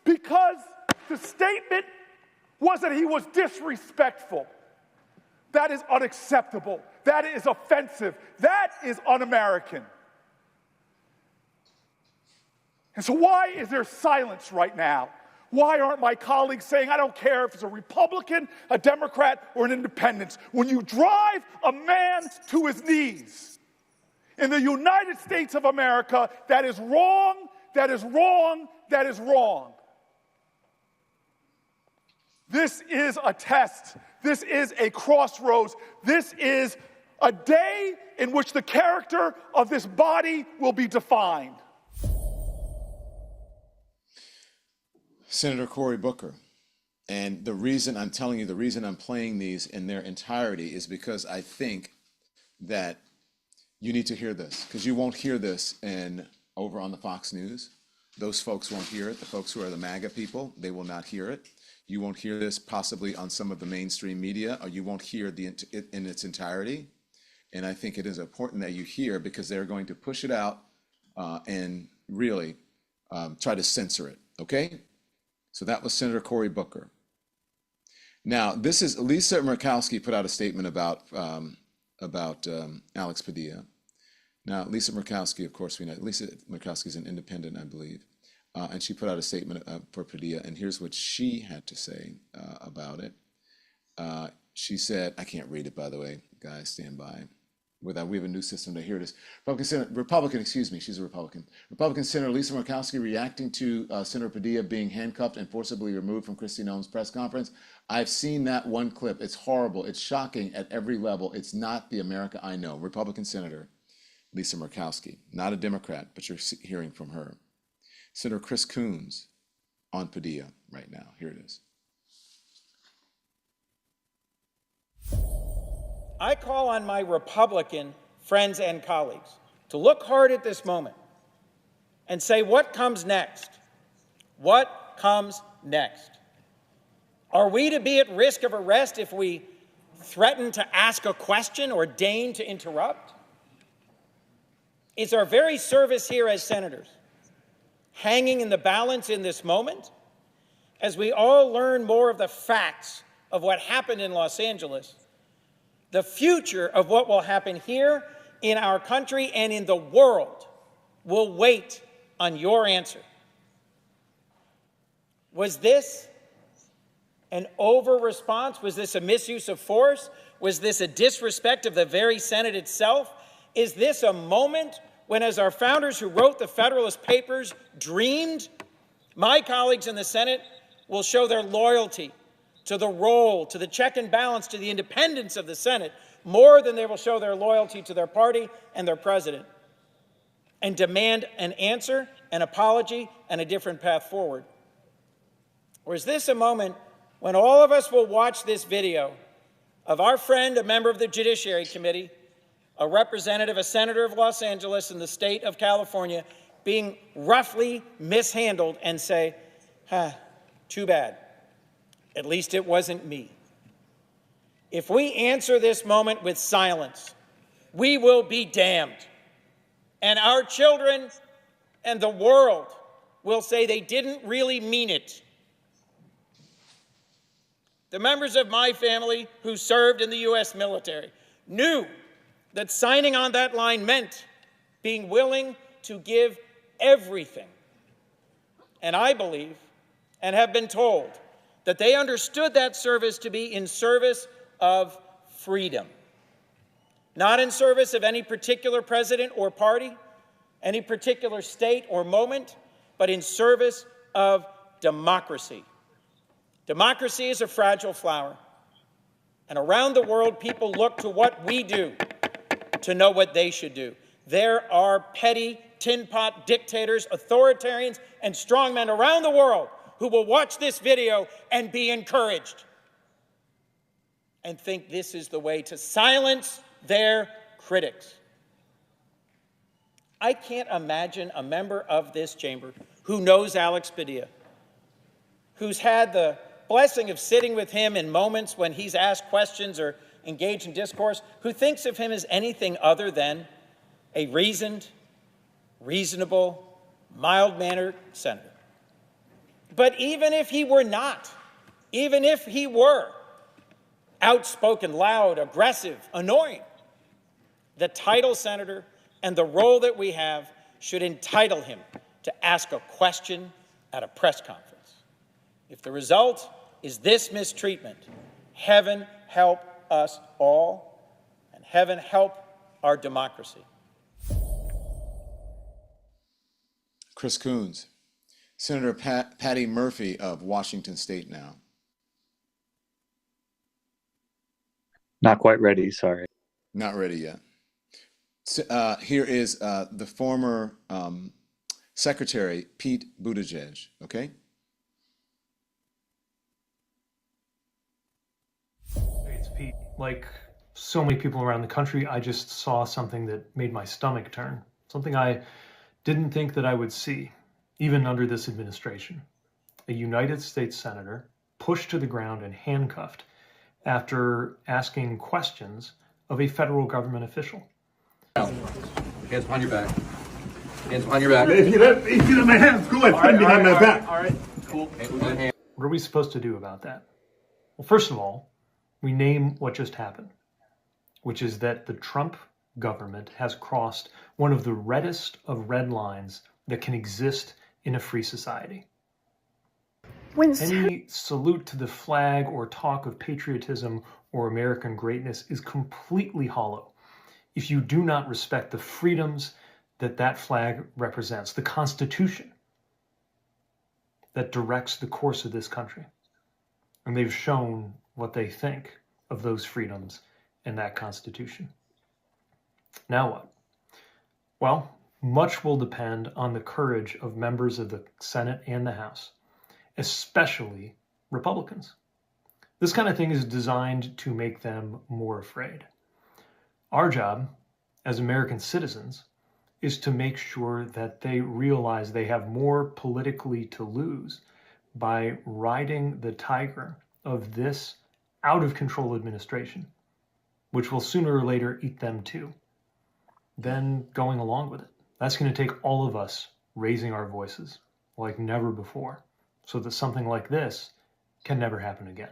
Because the statement was that he was disrespectful. That is unacceptable. That is offensive. That is un-American. And so why is there silence right now? Why aren't my colleagues saying, I don't care if it's a Republican, a Democrat, or an independent? When you drive a man to his knees in the United States of America, that is wrong, that is wrong, that is wrong. This is a test. This is a crossroads. This is a day in which the character of this body will be defined. Senator Cory Booker. And the reason I'm telling you, the reason I'm playing these in their entirety is because I think that you need to hear this, because you won't hear this over on the Fox News. Those folks won't hear it. The folks who are the MAGA people, they will not hear it. You won't hear this possibly on some of the mainstream media, or you won't hear it in its entirety. And I think it is important that you hear, because they're going to push it out and really try to censor it, okay? So that was Senator Cory Booker. Now, this is Lisa Murkowski put out a statement about Alex Padilla. Now, Lisa Murkowski, of course, we know Lisa Murkowski is an independent, I believe, and she put out a statement for Padilla, and here's what she had to say about it. She said, I can't read it, by the way, guys, stand by. We have a new system to hear this. Republican, she's a Republican. Republican Senator Lisa Murkowski reacting to Senator Padilla being handcuffed and forcibly removed from Kristi Noem's press conference. I've seen that one clip. It's horrible. It's shocking at every level. It's not the America I know. Republican Senator Lisa Murkowski, not a Democrat, but you're hearing from her. Senator Chris Coons on Padilla right now. Here it is. I call on my Republican friends and colleagues to look hard at this moment and say, what comes next? What comes next? Are we to be at risk of arrest if we threaten to ask a question or deign to interrupt? Is our very service here as senators hanging in the balance in this moment as we all learn more of the facts of what happened in Los Angeles? The future of what will happen here in our country and in the world will wait on your answer. Was this an over-response? Was this a misuse of force? Was this a disrespect of the very Senate itself? Is this a moment when, as our founders who wrote the Federalist Papers dreamed, my colleagues in the Senate will show their loyalty to the role, to the check and balance, to the independence of the Senate, more than they will show their loyalty to their party and their president, and demand an answer, an apology, and a different path forward? Or is this a moment when all of us will watch this video of our friend, a member of the Judiciary Committee, a representative, a senator of Los Angeles in the state of California, being roughly mishandled and say, too bad. At least it wasn't me. If we answer this moment with silence, we will be damned. And our children and the world will say they didn't really mean it. The members of my family who served in the U.S. military knew that signing on that line meant being willing to give everything. And I believe, and have been told, that they understood that service to be in service of freedom. Not in service of any particular president or party, any particular state or moment, but in service of democracy. Democracy is a fragile flower. And around the world, people look to what we do to know what they should do. There are petty, tin pot dictators, authoritarians, and strongmen around the world who will watch this video and be encouraged and think this is the way to silence their critics. I can't imagine a member of this chamber who knows Alex Padilla, who's had the blessing of sitting with him in moments when he's asked questions or engaged in discourse, who thinks of him as anything other than a reasoned, reasonable, mild-mannered senator. But even if he were not, even if he were outspoken, loud, aggressive, annoying, the title senator and the role that we have should entitle him to ask a question at a press conference. If the result is this mistreatment, heaven help us all, and heaven help our democracy. Chris Coons, Senator Patty Murphy of Washington State now. Not quite ready, sorry. Not ready yet. Here is the former Secretary, Pete Buttigieg, okay? Hey, it's Pete. Like so many people around the country, I just saw something that made my stomach turn. Something I didn't think that I would see, even under this administration. A United States senator pushed to the ground and handcuffed after asking questions of a federal government official. Hands behind your back. Hands behind your back. If you let my hands go, I put behind my back. All right, cool. What are we supposed to do about that? Well, first of all, we name what just happened, which is that the Trump government has crossed one of the reddest of red lines that can exist in a free society. Any salute to the flag or talk of patriotism or American greatness is completely hollow if you do not respect the freedoms that that flag represents, the Constitution that directs the course of this country. And they've shown what they think of those freedoms and that Constitution. Now what? Well, much will depend on the courage of members of the Senate and the House, especially Republicans. This kind of thing is designed to make them more afraid. Our job as American citizens is to make sure that they realize they have more politically to lose by riding the tiger of this out-of-control administration, which will sooner or later eat them too, than going along with it. That's going to take all of us raising our voices like never before, so that something like this can never happen again.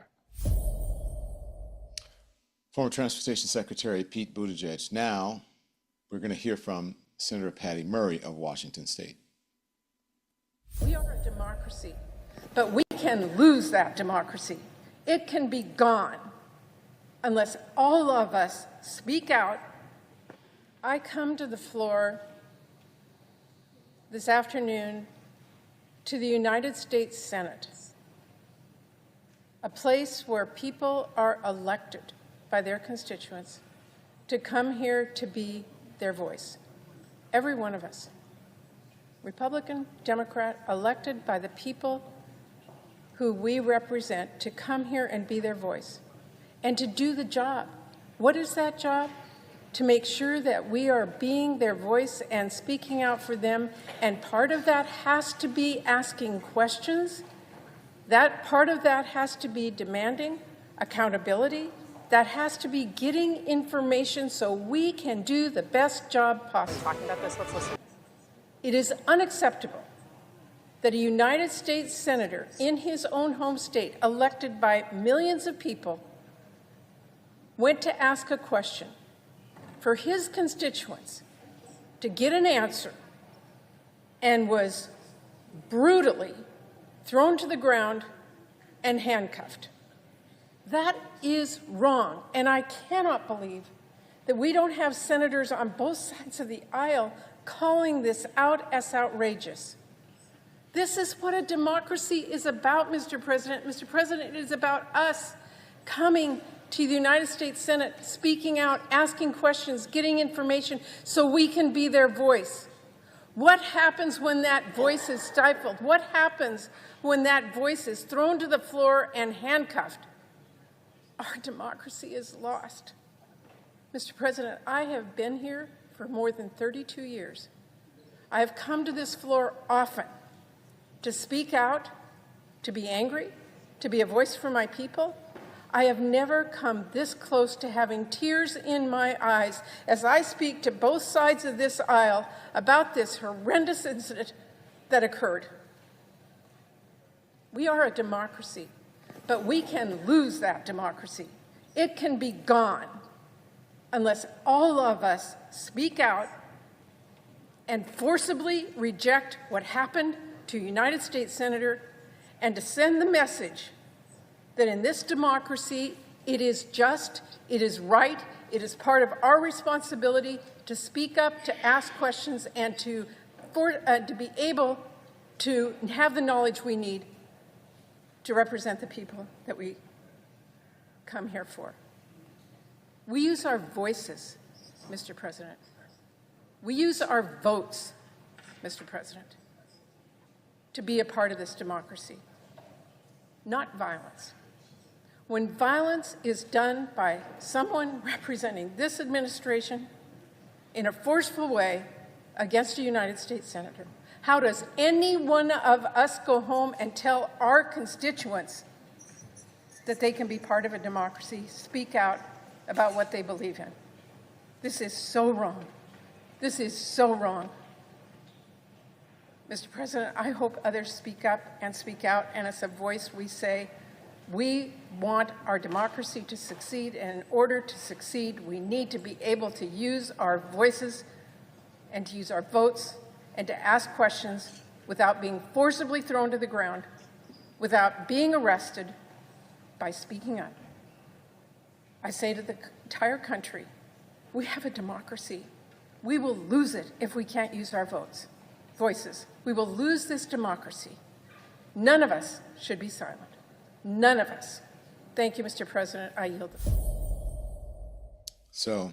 Former Transportation Secretary Pete Buttigieg. Now we're going to hear from Senator Patty Murray of Washington State. We are a democracy, but we can lose that democracy. It can be gone unless all of us speak out. I come to the floor this afternoon to the United States Senate, a place where people are elected by their constituents to come here to be their voice. Every one of us, Republican, Democrat, elected by the people who we represent, to come here and be their voice and to do the job. What is that job? To make sure that we are being their voice and speaking out for them. And part of that has to be asking questions. That part of that has to be demanding accountability. That has to be getting information so we can do the best job possible. Talking about this, let's listen. It is unacceptable that a United States senator in his own home state, elected by millions of people, went to ask a question for his constituents to get an answer and was brutally thrown to the ground and handcuffed. That is wrong, and I cannot believe that we don't have senators on both sides of the aisle calling this out as outrageous. This is what a democracy is about, Mr. President. Mr. President, it is about us coming to the United States Senate, speaking out, asking questions, getting information so we can be their voice. What happens when that voice is stifled? What happens when that voice is thrown to the floor and handcuffed? Our democracy is lost. Mr. President, I have been here for more than 32 years. I have come to this floor often to speak out, to be angry, to be a voice for my people. I have never come this close to having tears in my eyes as I speak to both sides of this aisle about this horrendous incident that occurred. We are a democracy, but we can lose that democracy. It can be gone unless all of us speak out and forcibly reject what happened to a United States Senator, and to send the message that in this democracy, it is just, it is right, it is part of our responsibility to speak up, to ask questions, and to be able to have the knowledge we need to represent the people that we come here for. We use our voices, Mr. President. We use our votes, Mr. President, to be a part of this democracy, not violence. When violence is done by someone representing this administration in a forceful way against a United States Senator, how does any one of us go home and tell our constituents that they can be part of a democracy, speak out about what they believe in? This is so wrong. This is so wrong. Mr. President, I hope others speak up and speak out, and as a voice we say, we want our democracy to succeed, and in order to succeed, we need to be able to use our voices and to use our votes and to ask questions without being forcibly thrown to the ground, without being arrested, by speaking up. I say to the entire country, we have a democracy. We will lose it if we can't use our voices. We will lose this democracy. None of us should be silent. None of us. Thank you, Mr. President. I yield the floor. So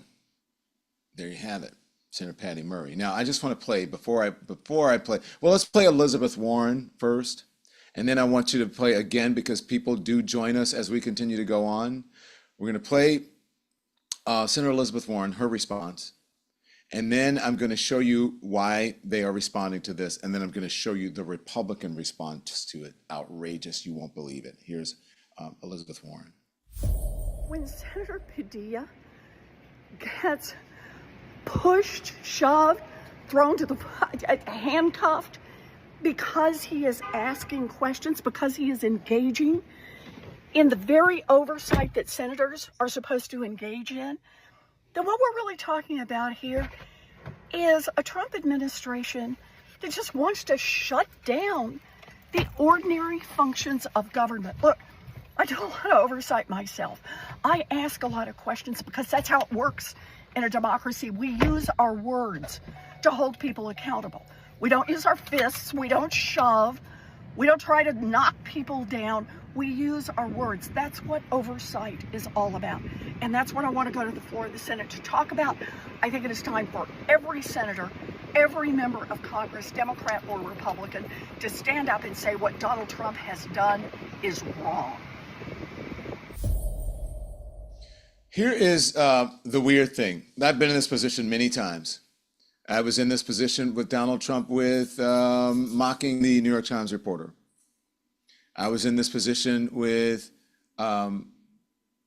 there you have it, Senator Patty Murray. Now, I just want to play, before I play, well, let's play Elizabeth Warren first. And then I want you to play again, because people do join us as we continue to go on. We're going to play Senator Elizabeth Warren, her response. And then I'm going to show you why they are responding to this. And then I'm going to show you the Republican response to it. Outrageous. You won't believe it. Here's Elizabeth Warren. When Senator Padilla gets pushed, shoved, thrown to the handcuffed because he is asking questions, because he is engaging in the very oversight that senators are supposed to engage in, then what we're really talking about here is a Trump administration that just wants to shut down the ordinary functions of government. Look, I do a lot of oversight myself. I ask a lot of questions because that's how it works in a democracy. We use our words to hold people accountable. We don't use our fists. We don't shove. We don't try to knock people down. We use our words. That's what oversight is all about. And that's what I want to go to the floor of the Senate to talk about. I think it is time for every senator, every member of Congress, Democrat or Republican, to stand up and say what Donald Trump has done is wrong. Here is the weird thing. I've been in this position many times. I was in this position with Donald Trump with mocking the New York Times reporter. I was in this position with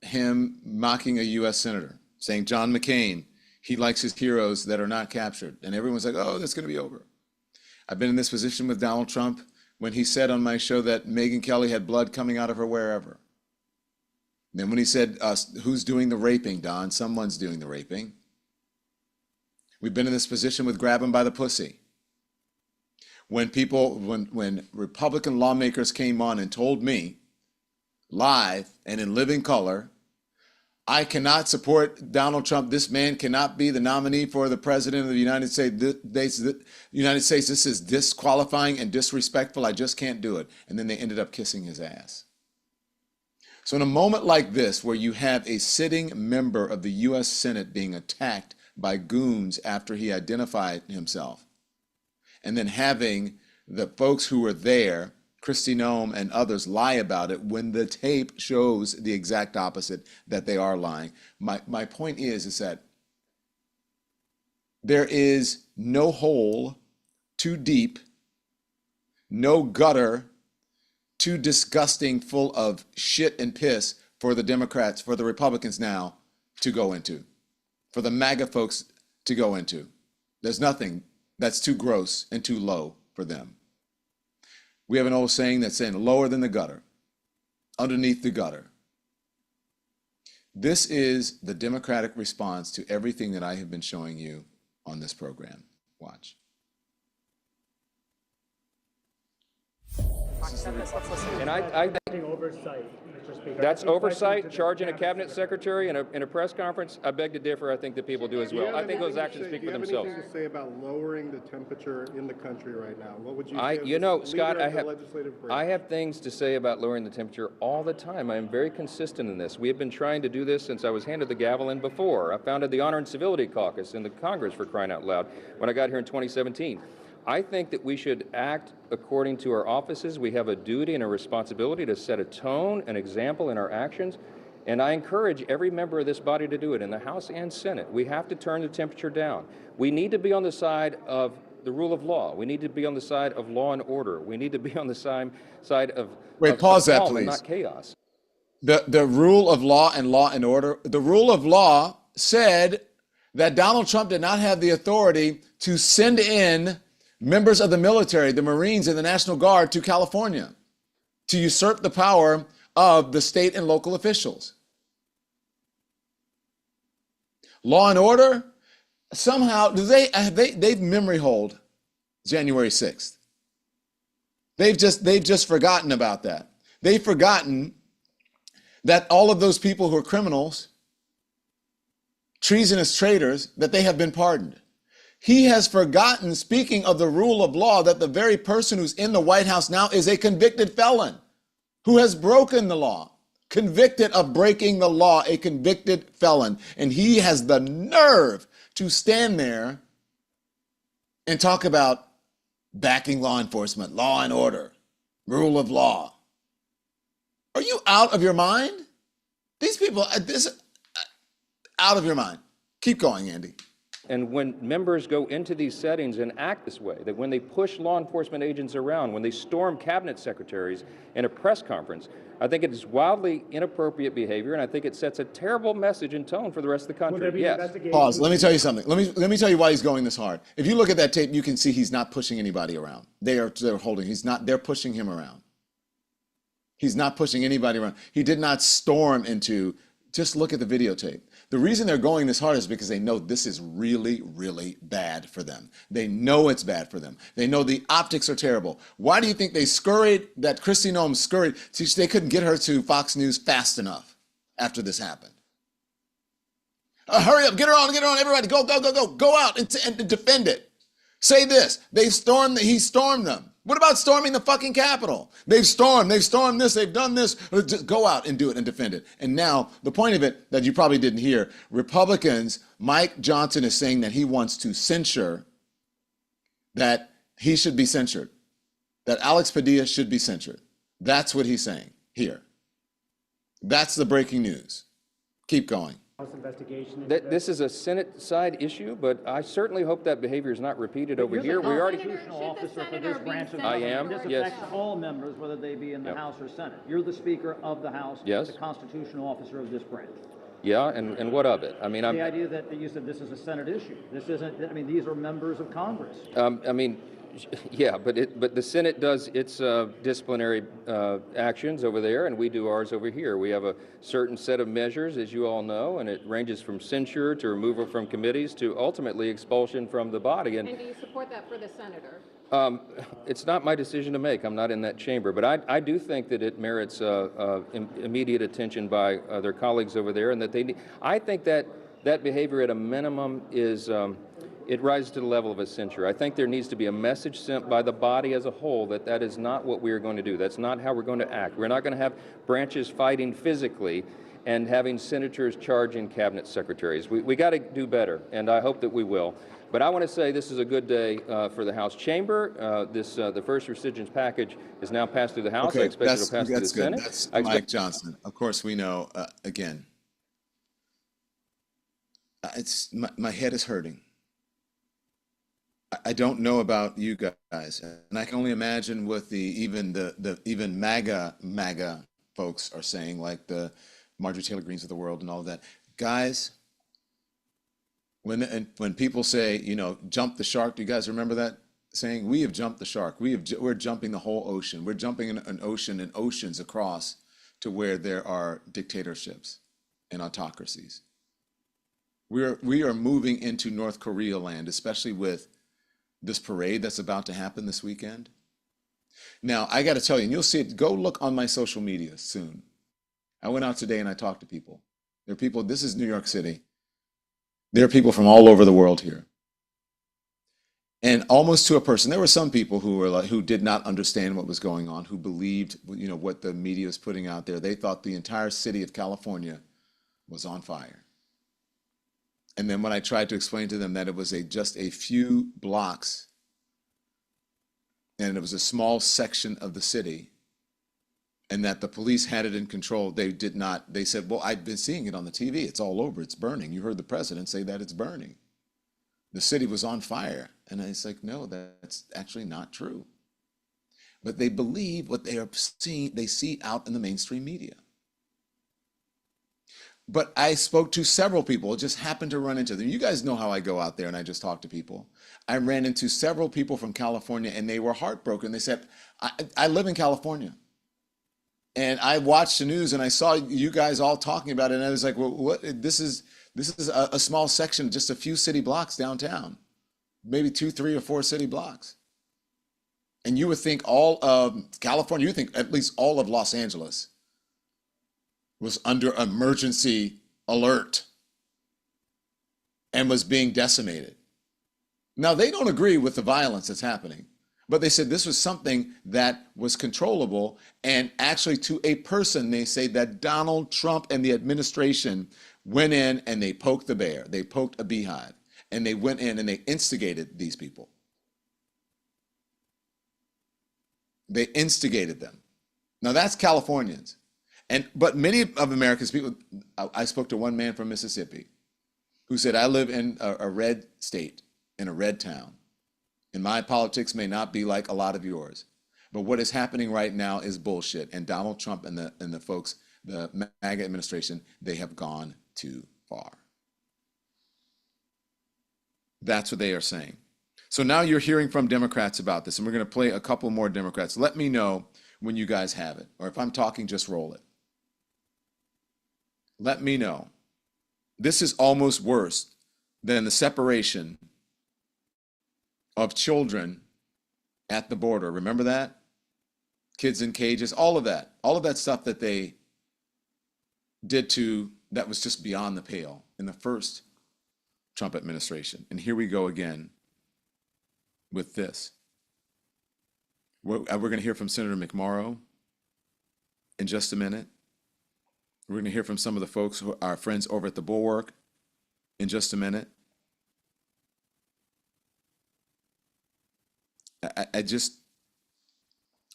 him mocking a U.S. senator, saying John McCain, he likes his heroes that are not captured. And everyone's like, oh, that's going to be over. I've been in this position with Donald Trump when he said on my show that Megyn Kelly had blood coming out of her wherever. Then when he said, who's doing the raping, Don? Someone's doing the raping. We've been in this position with grab him by the pussy. When Republican lawmakers came on and told me live and in living color, I cannot support Donald Trump. This man cannot be the nominee for the president of the United States. This is disqualifying and disrespectful. I just can't do it. And then they ended up kissing his ass. So in a moment like this, where you have a sitting member of the U.S. Senate being attacked by goons after he identified himself, and then having the folks who were there, Kristi Noem and others, lie about it when the tape shows the exact opposite, that they are lying. My point is that there is no hole too deep, no gutter too disgusting, full of shit and piss for the Democrats, for the Republicans now to go into, for the MAGA folks to go into. There's nothing that's too gross and too low for them. We have an old saying that's saying lower than the gutter, underneath the gutter. This is the Democratic response to everything that I have been showing you on this program. Watch. And I think oversight. That's oversight. Charging a cabinet secretary in a press conference. I beg to differ. I think that people do as well. I think those actions speak for themselves. Do you have anything to say about lowering the temperature in the country right now? What would you say? Scott, I have things to say about lowering the temperature all the time. I am very consistent in this. We have been trying to do this since I was handed the gavel in before. I founded the Honor and Civility Caucus in the Congress, for crying out loud, when I got here in 2017. I think that we should act according to our offices. We have a duty and a responsibility to set a tone, an example in our actions, and I encourage every member of this body to do it in the House and Senate. We have to turn the temperature down. We need to be on the side of the rule of law. We need to be on the side of law and order. We need to be on the side of Pause that, calm please. and not chaos. The rule of law and order. The rule of law said that Donald Trump did not have the authority to send in members of the military, the Marines and the National Guard, to California to usurp the power of the state and local officials. Law and order, somehow, they've memory hold January 6th. They've just forgotten about that. They've forgotten that all of those people who are criminals, treasonous traitors, that they have been pardoned. He has forgotten, speaking of the rule of law, that the very person who's in the White House now is a convicted felon who has broken the law, convicted of breaking the law, a convicted felon. And he has the nerve to stand there and talk about backing law enforcement, law and order, rule of law. Are you out of your mind? These people, out of your mind. Keep going, Andy. And when members go into these settings and act this way, that when they push law enforcement agents around, when they storm cabinet secretaries in a press conference, I think it is wildly inappropriate behavior, and I think it sets a terrible message and tone for the rest of the country. Yes. Pause. Let me tell you something. Let me tell you why he's going this hard. If you look at that tape, you can see he's not pushing anybody around. They're holding. They're pushing him around. He's not pushing anybody around. He did not storm into. Just look at the videotape. The reason they're going this hard is because they know this is really, really bad for them. They know it's bad for them. They know the optics are terrible. Why do you think they scurried, that Kristi Noem scurried? See, they couldn't get her to Fox News fast enough after this happened. Hurry up, get her on, everybody, go out and defend it. Say this, he stormed them. What about storming the fucking Capitol? They've stormed this, they've done this. Just go out and do it and defend it. And now, the point of it that you probably didn't hear, Republicans, Mike Johnson is saying that he wants to censure, that he should be censured, that Alex Padilla should be censured. That's what he's saying here. That's the breaking news. Keep going. This is a Senate side issue, but I certainly hope that behavior is not repeated over here. We already. Constitutional officer for this branch of I am. This Yes. affects all members, whether they be in the House or Senate. You're the Speaker of the House. Yes. The constitutional officer of this branch. Yeah, and what of it? I mean, the idea that you said this is a Senate issue. This isn't. I mean, these are members of Congress. I mean, yeah, but the Senate does its disciplinary actions over there, and we do ours over here. We have a certain set of measures, as you all know, and it ranges from censure to removal from committees to ultimately expulsion from the body. And do you support that for the senator? It's not my decision to make. I'm not in that chamber, but I do think that it merits immediate attention by their colleagues over there, and that they need. I think that behavior at a minimum is it rises to the level of a censure. I think there needs to be a message sent by the body as a whole that that is not what we are going to do. That's not how we're going to act. We're not going to have branches fighting physically and having senators charging cabinet secretaries. We got to do better, and I hope that we will. But I want to say this is a good day for the House chamber. The first rescissions package is now passed through the House. Okay, I expect it'll pass through the good. Senate. That's Mike Johnson. Of course, we know. Again, it's my head is hurting. I don't know about you guys, and I can only imagine what even MAGA folks are saying, like the Marjorie Taylor Greens of the world and all of that. Guys, when people say, jump the shark, do you guys remember that saying? We have jumped the shark. We're jumping the whole ocean. We're jumping an ocean and oceans across to where there are dictatorships and autocracies. We are moving into North Korea land, especially with this parade that's about to happen this weekend. Now, I got to tell you, and you'll see it, go look on my social media soon. I went out today and I talked to people. There are people, this is New York City. There are people from all over the world here. And almost to a person, there were some people who did not understand what was going on, who believed, what the media was putting out there. They thought the entire city of California was on fire. And then when I tried to explain to them that it was just a few blocks and it was a small section of the city and that the police had it in control, they did not. They said, well, I've been seeing it on the TV. It's all over. It's burning. You heard the president say that it's burning. The city was on fire. And it's like, no, that's actually not true. But they believe what they are seeing, they see out in the mainstream media. But I spoke to several people, just happened to run into them. You guys know how I go out there and I just talk to people. I ran into several people from California and they were heartbroken. They said, I live in California. And I watched the news and I saw you guys all talking about it. And I was like, well, what? This is a small section, just a few city blocks downtown, maybe 2, 3, or 4 city blocks. And you would think all of California, you think at least all of Los Angeles was under emergency alert and was being decimated. Now, they don't agree with the violence that's happening, but they said this was something that was controllable. And actually, to a person, they say that Donald Trump and the administration went in and they poked the bear. They poked a beehive. And they went in and they instigated these people. They instigated them. Now, that's Californians. But many of America's people, I spoke to one man from Mississippi who said, I live in a red state, in a red town, and my politics may not be like a lot of yours. But what is happening right now is bullshit. And Donald Trump and the folks, the MAGA administration, they have gone too far. That's what they are saying. So now you're hearing from Democrats about this, and we're going to play a couple more Democrats. Let me know when you guys have it, or if I'm talking, just roll it. Let me know. This is almost worse than the separation of children at the border. Remember that? Kids in cages, all of that stuff that they did that was just beyond the pale in the first Trump administration. And here we go again with this. We're going to hear from Senator McMorrow in just a minute. We're going to hear from some of the folks, our friends over at the Bulwark, in just a minute.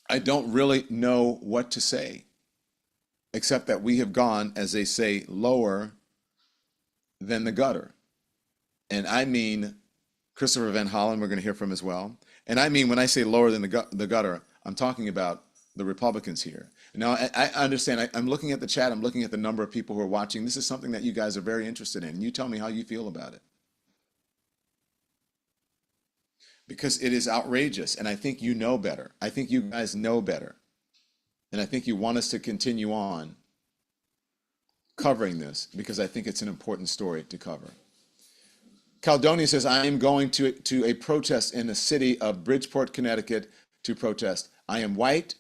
I don't really know what to say, except that we have gone, as they say, lower than the gutter. And I mean Christopher Van Hollen, we're going to hear from as well. And I mean, when I say lower than the gutter, I'm talking about the Republicans here. Now, I understand. I'm looking at the chat. I'm looking at the number of people who are watching. This is something that you guys are very interested in. And you tell me how you feel about it. Because it is outrageous. And I think you know better. I think you guys know better. And I think you want us to continue on covering this because I think it's an important story to cover. Caledonia says, I am going to a protest in the city of Bridgeport, Connecticut to protest. I am white,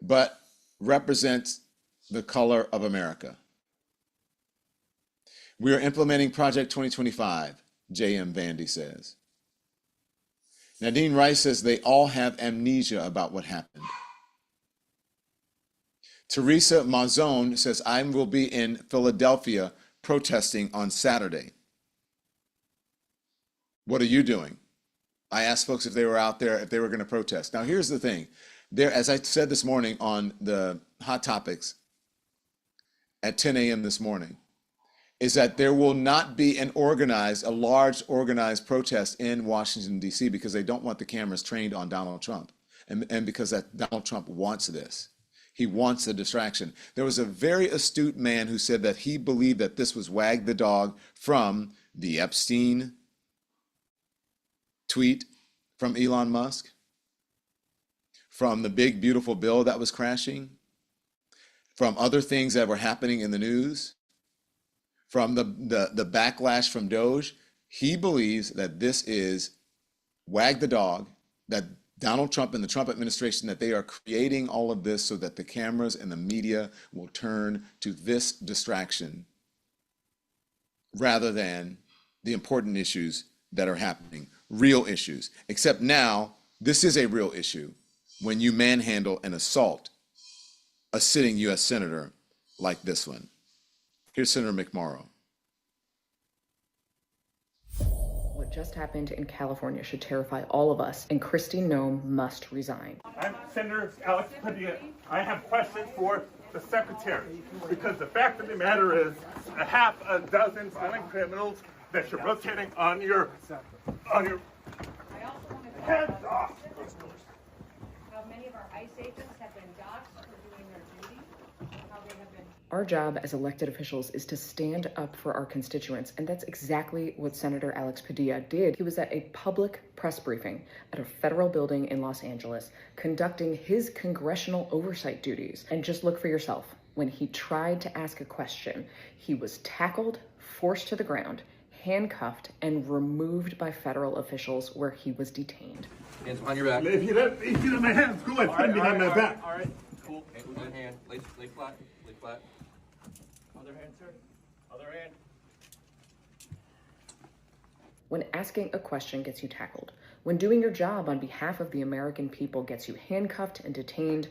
but represents the color of America. We are implementing Project 2025. J.M. Vandy says. Nadine Rice says they all have amnesia about what happened. Teresa Mazzone says, I will be in Philadelphia protesting on Saturday. What are you doing? I asked folks if they were out there, if they were going to protest. Now, here's the thing. There, as I said this morning on the Hot Topics at 10 a.m. this morning, is that there will not be a large organized protest in Washington, D.C. because they don't want the cameras trained on Donald Trump. And because Donald Trump wants this. He wants the distraction. There was a very astute man who said that he believed that this was wag the dog from the Epstein tweet from Elon Musk, from the big beautiful bill that was crashing, from other things that were happening in the news, from the backlash from Doge. He believes that this is wag the dog, that Donald Trump and the Trump administration, that they are creating all of this so that the cameras and the media will turn to this distraction rather than the important issues that are happening, real issues. Except now, this is a real issue when you manhandle and assault a sitting U.S. senator like this one. Here's Senator McMorrow. What just happened in California should terrify all of us, and Kristi Noem must resign. I'm Senator Alex Padilla. I have questions for the secretary, because the fact of the matter is a half a dozen violent criminals that you're rotating on your heads off. How many of our ICE agents have been doxxed for doing their duty? How they have been. Our job as elected officials is to stand up for our constituents, and that's exactly what Senator Alex Padilla did. He was at a public press briefing at a federal building in Los Angeles, conducting his congressional oversight duties. And just look for yourself. When he tried to ask a question, he was tackled, forced to the ground, handcuffed, and removed by federal officials where he was detained. Hands behind your back. If you let my hands go ahead, put them behind my back. All right, cool. One hand, lay flat, lay flat. Other hand, sir. Other hand. When asking a question gets you tackled, when doing your job on behalf of the American people gets you handcuffed and detained,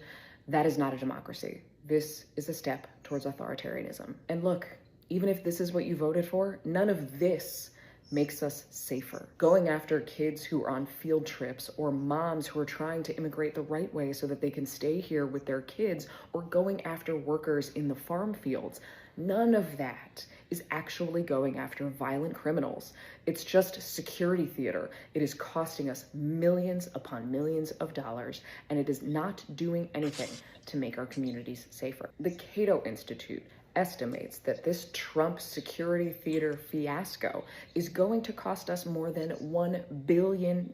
that is not a democracy. This is a step towards authoritarianism. And look, even if this is what you voted for, none of this makes us safer. Going after kids who are on field trips, or moms who are trying to immigrate the right way so that they can stay here with their kids, or going after workers in the farm fields, none of that is actually going after violent criminals. It's just security theater. It is costing us millions upon millions of dollars, and it is not doing anything to make our communities safer. The Cato Institute estimates that this Trump security theater fiasco is going to cost us more than $1 billion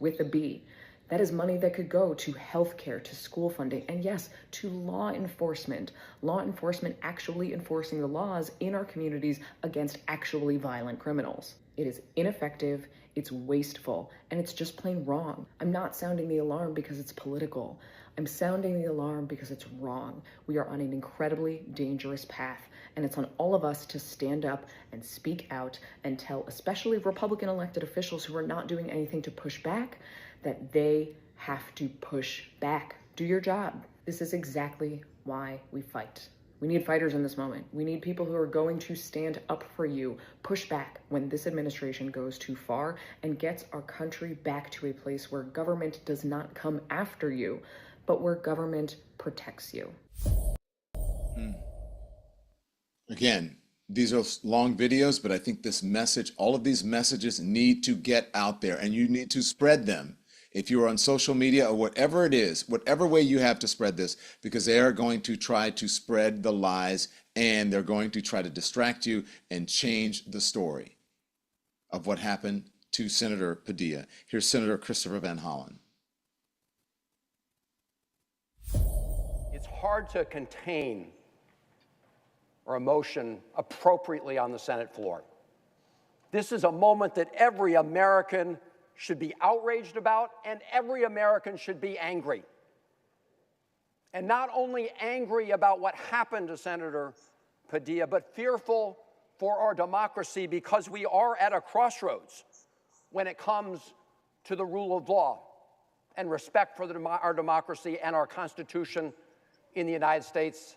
with a B. That is money that could go to healthcare, to school funding, and yes, to law enforcement. Law enforcement actually enforcing the laws in our communities against actually violent criminals. It is ineffective, it's wasteful, and it's just plain wrong. I'm not sounding the alarm because it's political. I'm sounding the alarm because it's wrong. We are on an incredibly dangerous path, and it's on all of us to stand up and speak out and tell especially Republican elected officials who are not doing anything to push back that they have to push back. Do your job. This is exactly why we fight. We need fighters in this moment. We need people who are going to stand up for you, push back when this administration goes too far, and gets our country back to a place where government does not come after you, but where government protects you. Again, these are long videos, but I think this message, all of these messages need to get out there, and you need to spread them. If you are on social media or whatever it is, whatever way you have to spread this, because they are going to try to spread the lies, and they're going to try to distract you and change the story of what happened to Senator Padilla. Here's Senator Christopher Van Hollen. It's hard to contain our emotion appropriately on the Senate floor. This is a moment that every American should be outraged about, and every American should be angry. And not only angry about what happened to Senator Padilla, but fearful for our democracy because we are at a crossroads when it comes to the rule of law and respect for our democracy and our Constitution in the United States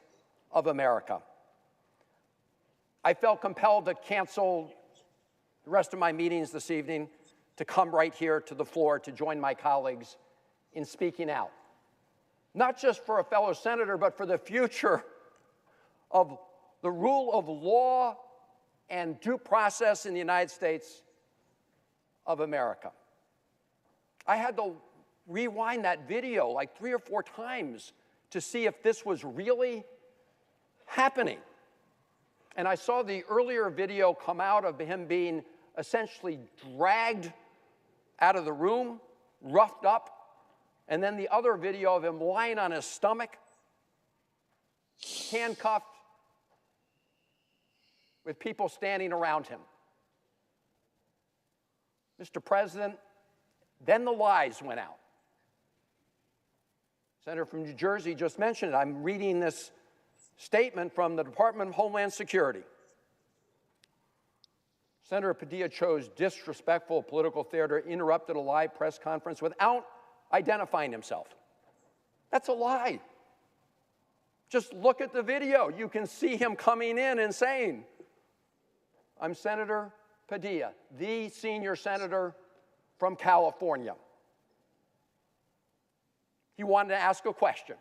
of America. I felt compelled to cancel the rest of my meetings this evening to come right here to the floor to join my colleagues in speaking out, not just for a fellow senator, but for the future of the rule of law and due process in the United States of America. I had to rewind that video like 3 or 4 times to see if this was really happening. And I saw the earlier video come out of him being essentially dragged out of the room, roughed up, and then the other video of him lying on his stomach, handcuffed, with people standing around him. Mr. President, then the lies went out. Senator from New Jersey just mentioned it. I'm reading this statement from the Department of Homeland Security. Senator Padilla chose disrespectful political theater, interrupted a live press conference without identifying himself. That's a lie. Just look at the video. You can see him coming in and saying, I'm Senator Padilla, the senior senator from California. He wanted to ask a question.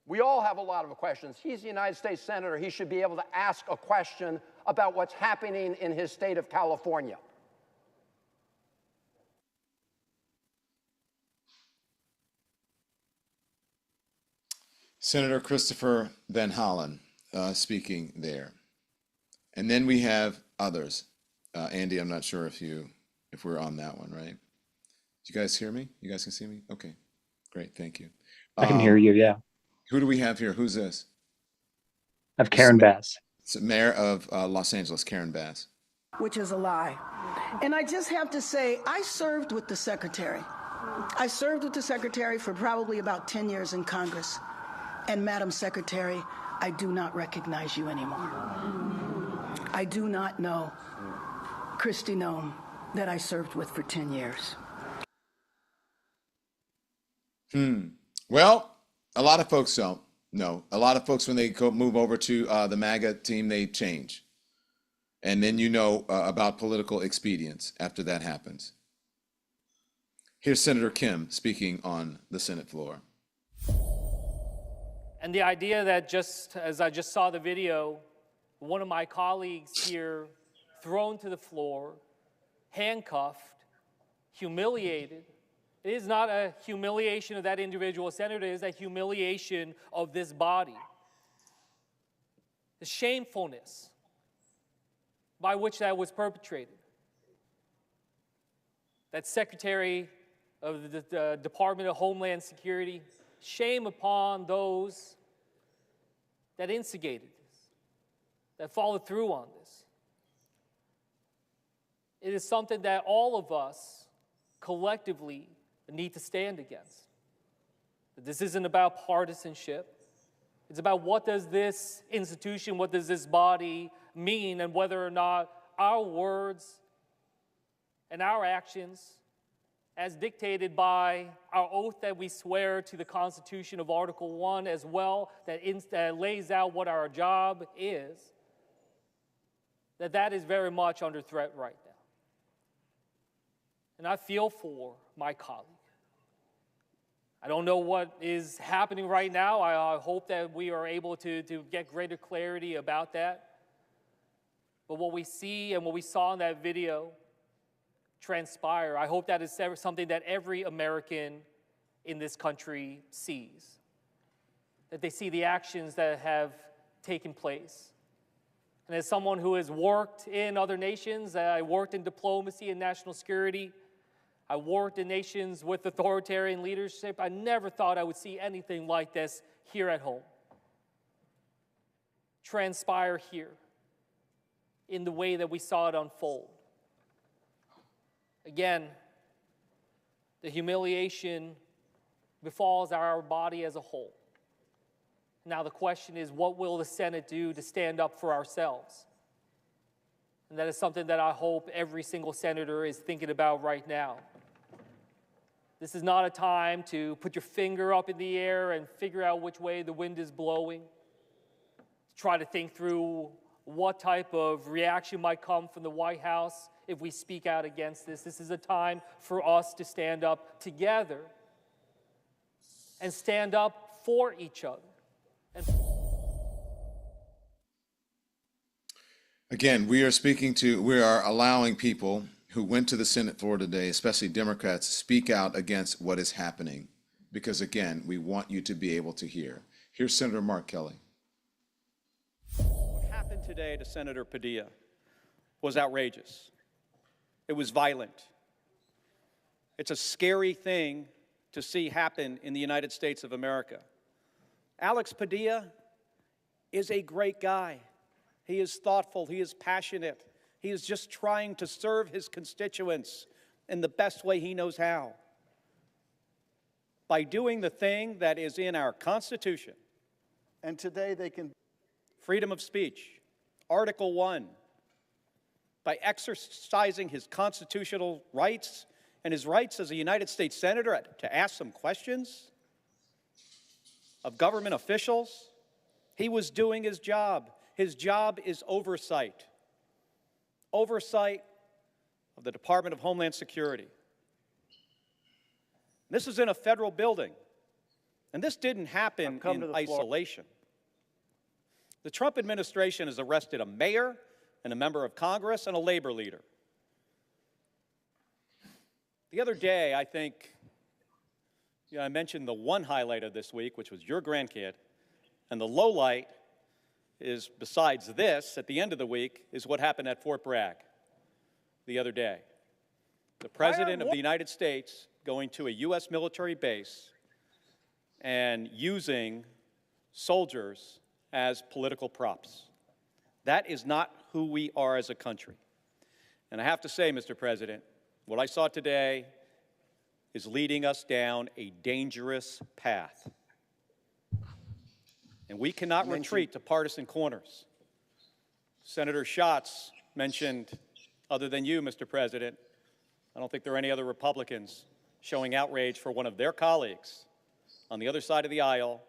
We all have a lot of questions. He's the United States Senator. He should be able to ask a question about what's happening in his state of California. Senator Christopher Van Hollen speaking there. And then we have others. Andy, I'm not sure if we're on that one, right? Did you guys hear me? You guys can see me? Okay, great, thank you. I can hear you, yeah. Who do we have here? Who's this? I have Karen Bass. It's Mayor of Los Angeles, Karen Bass. Which is a lie. And I just have to say, I served with the secretary. I served with the secretary for probably about 10 years in Congress. And Madam Secretary, I do not recognize you anymore. I do not know Kristi Noem that I served with for 10 years. Well, a lot of folks don't know. A lot of folks, when they move over to the MAGA team, they change. And then you know about political expedience after that happens. Here's Senator Kim speaking on the Senate floor. And the idea that just as I just saw the video, one of my colleagues here thrown to the floor, handcuffed, humiliated. It is not a humiliation of that individual senator, it is a humiliation of this body. The shamefulness by which that was perpetrated. That Secretary of the Department of Homeland Security, shame upon those that instigated this, that followed through on this. It is something that all of us collectively need to stand against. This isn't about partisanship. It's about what does this institution, what does this body mean, and whether or not our words and our actions, as dictated by our oath that we swear to the Constitution of Article 1 as well, that lays out what our job is, that is very much under threat right now. And I feel for my colleague. I don't know what is happening right now. I hope that we are able to get greater clarity about that. But what we see and what we saw in that video transpire, I hope that is something that every American in this country sees. That they see the actions that have taken place. And as someone who has worked in other nations, I worked in diplomacy and national security, I worked in nations with authoritarian leadership. I never thought I would see anything like this here at home. Transpire here in the way that we saw it unfold. Again, the humiliation befalls our body as a whole. Now the question is, what will the Senate do to stand up for ourselves? And that is something that I hope every single senator is thinking about right now. This is not a time to put your finger up in the air and figure out which way the wind is blowing. Try to think through what type of reaction might come from the White House if we speak out against this. This is a time for us to stand up together and stand up for each other. Again, we are allowing people who went to the Senate floor today, especially Democrats, speak out against what is happening. Because again, we want you to be able to hear. Here's Senator Mark Kelly. What happened today to Senator Padilla was outrageous. It was violent. It's a scary thing to see happen in the United States of America. Alex Padilla is a great guy. He is thoughtful. He is passionate. He is just trying to serve his constituents in the best way he knows how. By doing the thing that is in our Constitution. And today they can. Freedom of speech, Article 1. By exercising his constitutional rights and his rights as a United States Senator to ask some questions of government officials, he was doing his job. His job is oversight. Oversight of the Department of Homeland Security. This is in a federal building. And this didn't happen in isolation. The Trump administration has arrested a mayor and a member of Congress and a labor leader. The other day, I think, I mentioned the one highlight of this week, which was your grandkid, and the low light is, besides this, at the end of the week, is what happened at Fort Bragg the other day. The President of the United States going to a U.S. military base and using soldiers as political props. That is not who we are as a country. And I have to say, Mr. President, what I saw today is leading us down a dangerous path. And we cannot retreat to partisan corners. Senator Schatz mentioned, other than you, Mr. President, I don't think there are any other Republicans showing outrage for one of their colleagues on the other side of the aisle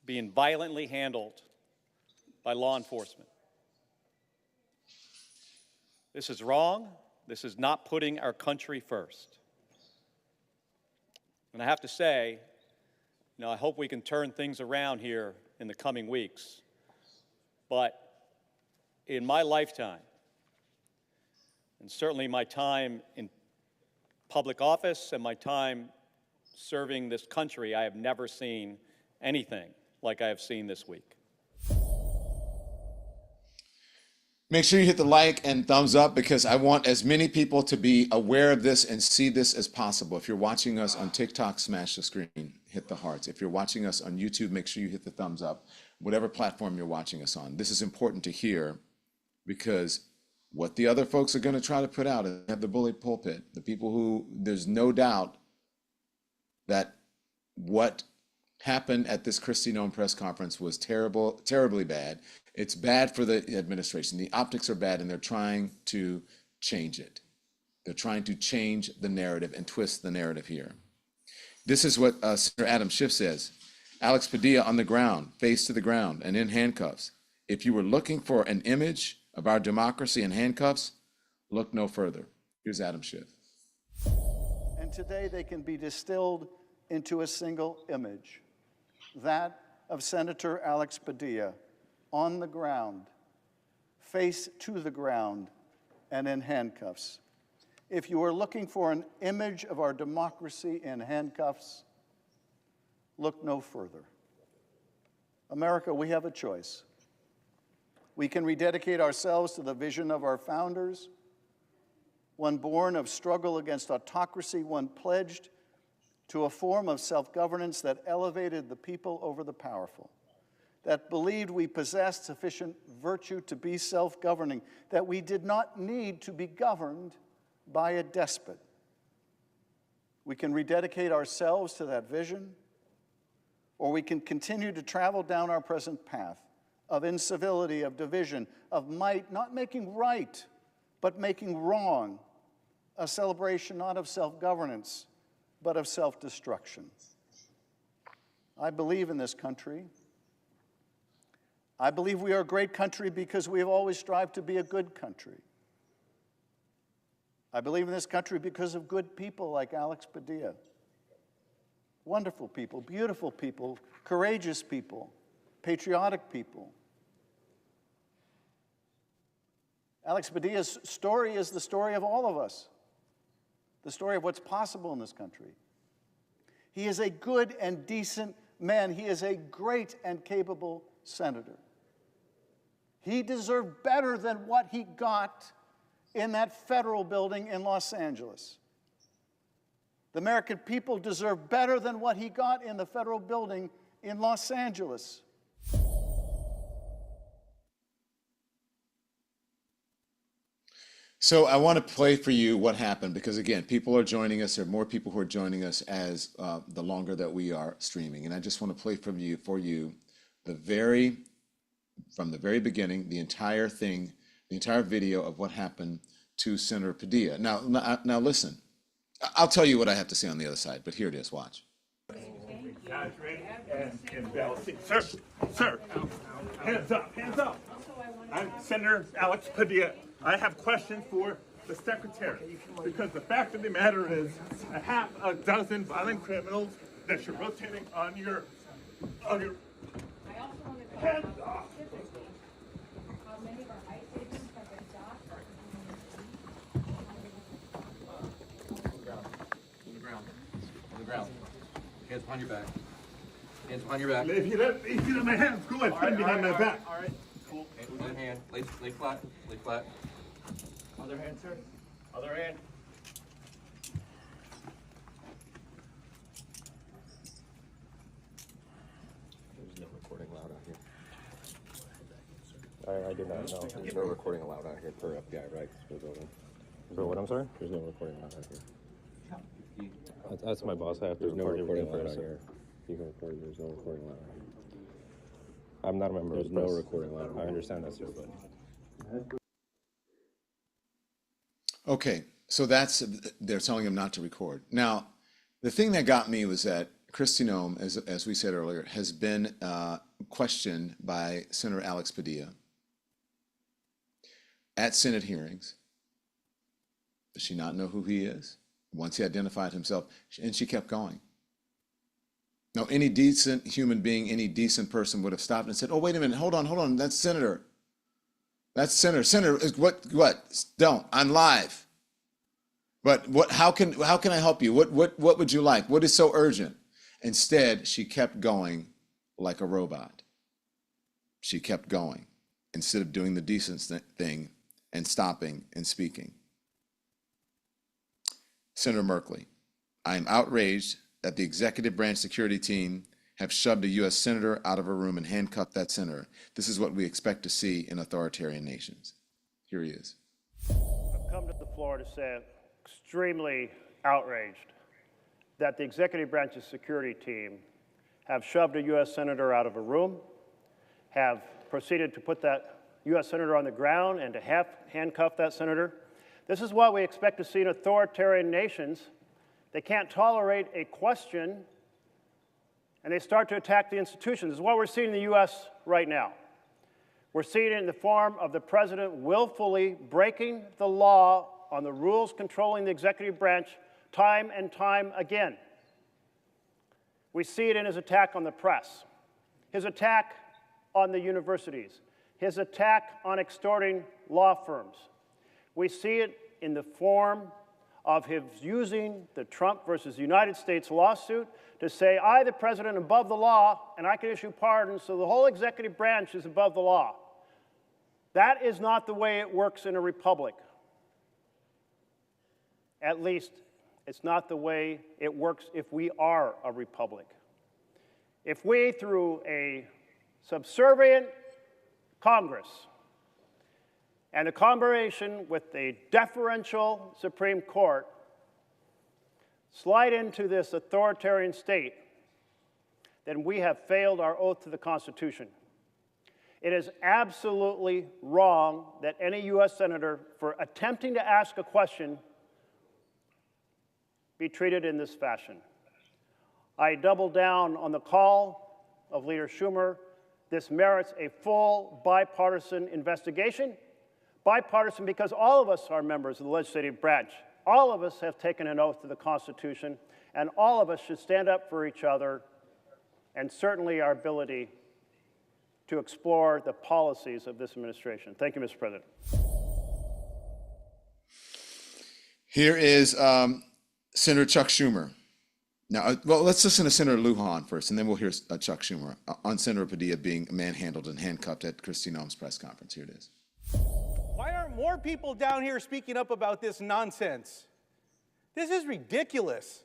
being violently handled by law enforcement. This is wrong. This is not putting our country first. And I have to say, I hope we can turn things around here in the coming weeks. But in my lifetime, and certainly my time in public office and my time serving this country, I have never seen anything like I have seen this week. Make sure you hit the like and thumbs up because I want as many people to be aware of this and see this as possible. If you're watching us on TikTok, smash the screen, hit the hearts. If you're watching us on YouTube, make sure you hit the thumbs up, whatever platform you're watching us on. This is important to hear because what the other folks are going to try to put out is have the bully pulpit, the people who there's no doubt that what happened at this Kristi Noem press conference was terrible, terribly bad. It's bad for the administration. The optics are bad, and they're trying to change it. They're trying to change the narrative and twist the narrative here. This is what Senator Adam Schiff says. Alex Padilla on the ground, face to the ground, and in handcuffs. If you were looking for an image of our democracy in handcuffs, look no further. Here's Adam Schiff. And today they can be distilled into a single image, that of Senator Alex Padilla, on the ground, face to the ground, and in handcuffs. If you are looking for an image of our democracy in handcuffs, look no further. America, we have a choice. We can rededicate ourselves to the vision of our founders, one born of struggle against autocracy, one pledged to a form of self-governance that elevated the people over the powerful, that believed we possessed sufficient virtue to be self-governing, that we did not need to be governed by a despot. We can rededicate ourselves to that vision, or we can continue to travel down our present path of incivility, of division, of might, not making right, but making wrong, a celebration not of self-governance, but of self-destruction. I believe in this country. I believe we are a great country because we have always strived to be a good country. I believe in this country because of good people like Alex Padilla. Wonderful people, beautiful people, courageous people, patriotic people. Alex Padilla's story is the story of all of us, the story of what's possible in this country. He is a good and decent man. He is a great and capable senator. He deserved better than what he got in that federal building in Los Angeles. The American people deserve better than what he got in the federal building in Los Angeles. So I want to play for you what happened, because again, people are joining us. There are more people who are joining us as the longer that we are streaming. And I just want to play from you from the very beginning, the entire thing, the entire video of what happened to Senator Padilla. Now listen, I'll tell you what I have to say on the other side, but here it is, watch. Guys, ready? And balancing. Sir, hands up. I'm Senator Alex Padilla. I have questions for the secretary, because the fact of the matter is a half a dozen violent criminals that you're rotating on your hands off. How many of our ICE agents have been docked? On the ground. Hands behind your back. Hands behind your back. If you let my hands go ahead, put them behind my back. All right. Cool. Other hand. Lay flat. Lay flat. Other hand, sir. Other hand. There's no recording allowed out here. I did not know. There's no recording allowed out here per FBI rights for the building. For what, I'm sorry? There's no recording allowed out here. That's my boss. I have to record everything allowed out here. You can record. There's no recording allowed out here. I'm not a member of the press. There's no recording allowed. I understand that, sir, but... Okay, so they're telling him not to record. Now, the thing that got me was that Kristi Noem, as we said earlier, has been questioned by Senator Alex Padilla at Senate hearings. Does she not know who he is? Once he identified himself, and she kept going. Now, any decent human being, any decent person would have stopped and said, oh, wait a minute, hold on, that's Senator. That's Senator. Senator, what? Don't. I'm live. But what? How can I help you? What would you like? What is so urgent? Instead, she kept going like a robot. She kept going instead of doing the decent thing and stopping and speaking. Senator Merkley, I am outraged that the executive branch security team have shoved a U.S. senator out of a room and handcuffed that senator. This is what we expect to see in authoritarian nations. Here he is. I've come to the floor to say I'm extremely outraged that the executive branch's security team have shoved a U.S. senator out of a room, have proceeded to put that U.S. senator on the ground and to handcuff that senator. This is what we expect to see in authoritarian nations. They can't tolerate a question, and they start to attack the institutions. This is what we're seeing in the U.S. right now. We're seeing it in the form of the president willfully breaking the law on the rules controlling the executive branch time and time again. We see it in his attack on the press, his attack on the universities, his attack on extorting law firms. We see it in the form of his using the Trump versus United States lawsuit to say, I, the president, am above the law, and I can issue pardons, so the whole executive branch is above the law. That is not the way it works in a republic. At least, it's not the way it works if we are a republic. If we, through a subservient Congress and a combination with a deferential Supreme Court, slide into this authoritarian state, then we have failed our oath to the Constitution. It is absolutely wrong that any U.S. senator, for attempting to ask a question, be treated in this fashion. I double down on the call of Leader Schumer. This merits a full bipartisan investigation. Bipartisan because all of us are members of the legislative branch. All of us have taken an oath to the Constitution, and all of us should stand up for each other and certainly our ability to explore the policies of this administration. Thank you, Mr. President. Here is Senator Chuck Schumer. Now, well, let's listen to Senator Lujan first, and then we'll hear Chuck Schumer on Senator Padilla being manhandled and handcuffed at Kristi Noem's press conference. Here it is. Why aren't more people down here speaking up about this nonsense? This is ridiculous.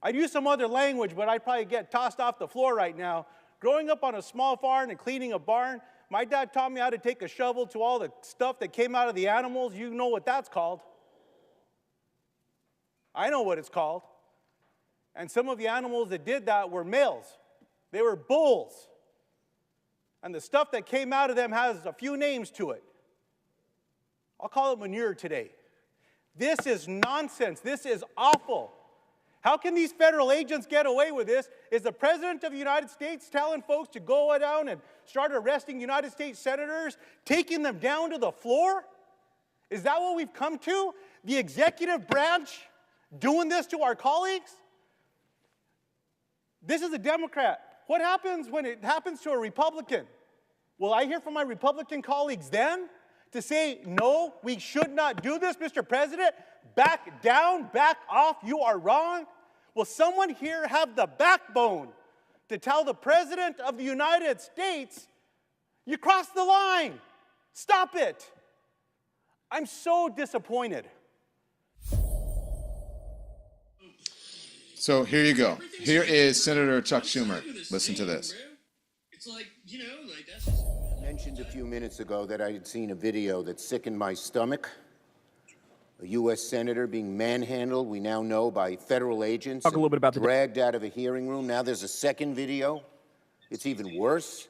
I'd use some other language, but I'd probably get tossed off the floor right now. Growing up on a small farm and cleaning a barn, my dad taught me how to take a shovel to all the stuff that came out of the animals. You know what that's called. I know what it's called. And some of the animals that did that were males. They were bulls. And the stuff that came out of them has a few names to it. I'll call it manure today. This is nonsense. This is awful. How can these federal agents get away with this? Is the President of the United States telling folks to go down and start arresting United States senators, taking them down to the floor? Is that what we've come to? The executive branch doing this to our colleagues? This is a Democrat. What happens when it happens to a Republican? Will I hear from my Republican colleagues then to say, no, we should not do this, Mr. President? Back down, back off, you are wrong? Will someone here have the backbone to tell the President of the United States, you crossed the line, stop it? I'm so disappointed. So here you go. Here is Senator Chuck Schumer. Listen to this. It's like, that's... I mentioned a few minutes ago that I had seen a video that sickened my stomach. A U.S. senator being manhandled, we now know, by federal agents. Talk a little bit about dragged out of a hearing room. Now there's a second video. It's even worse.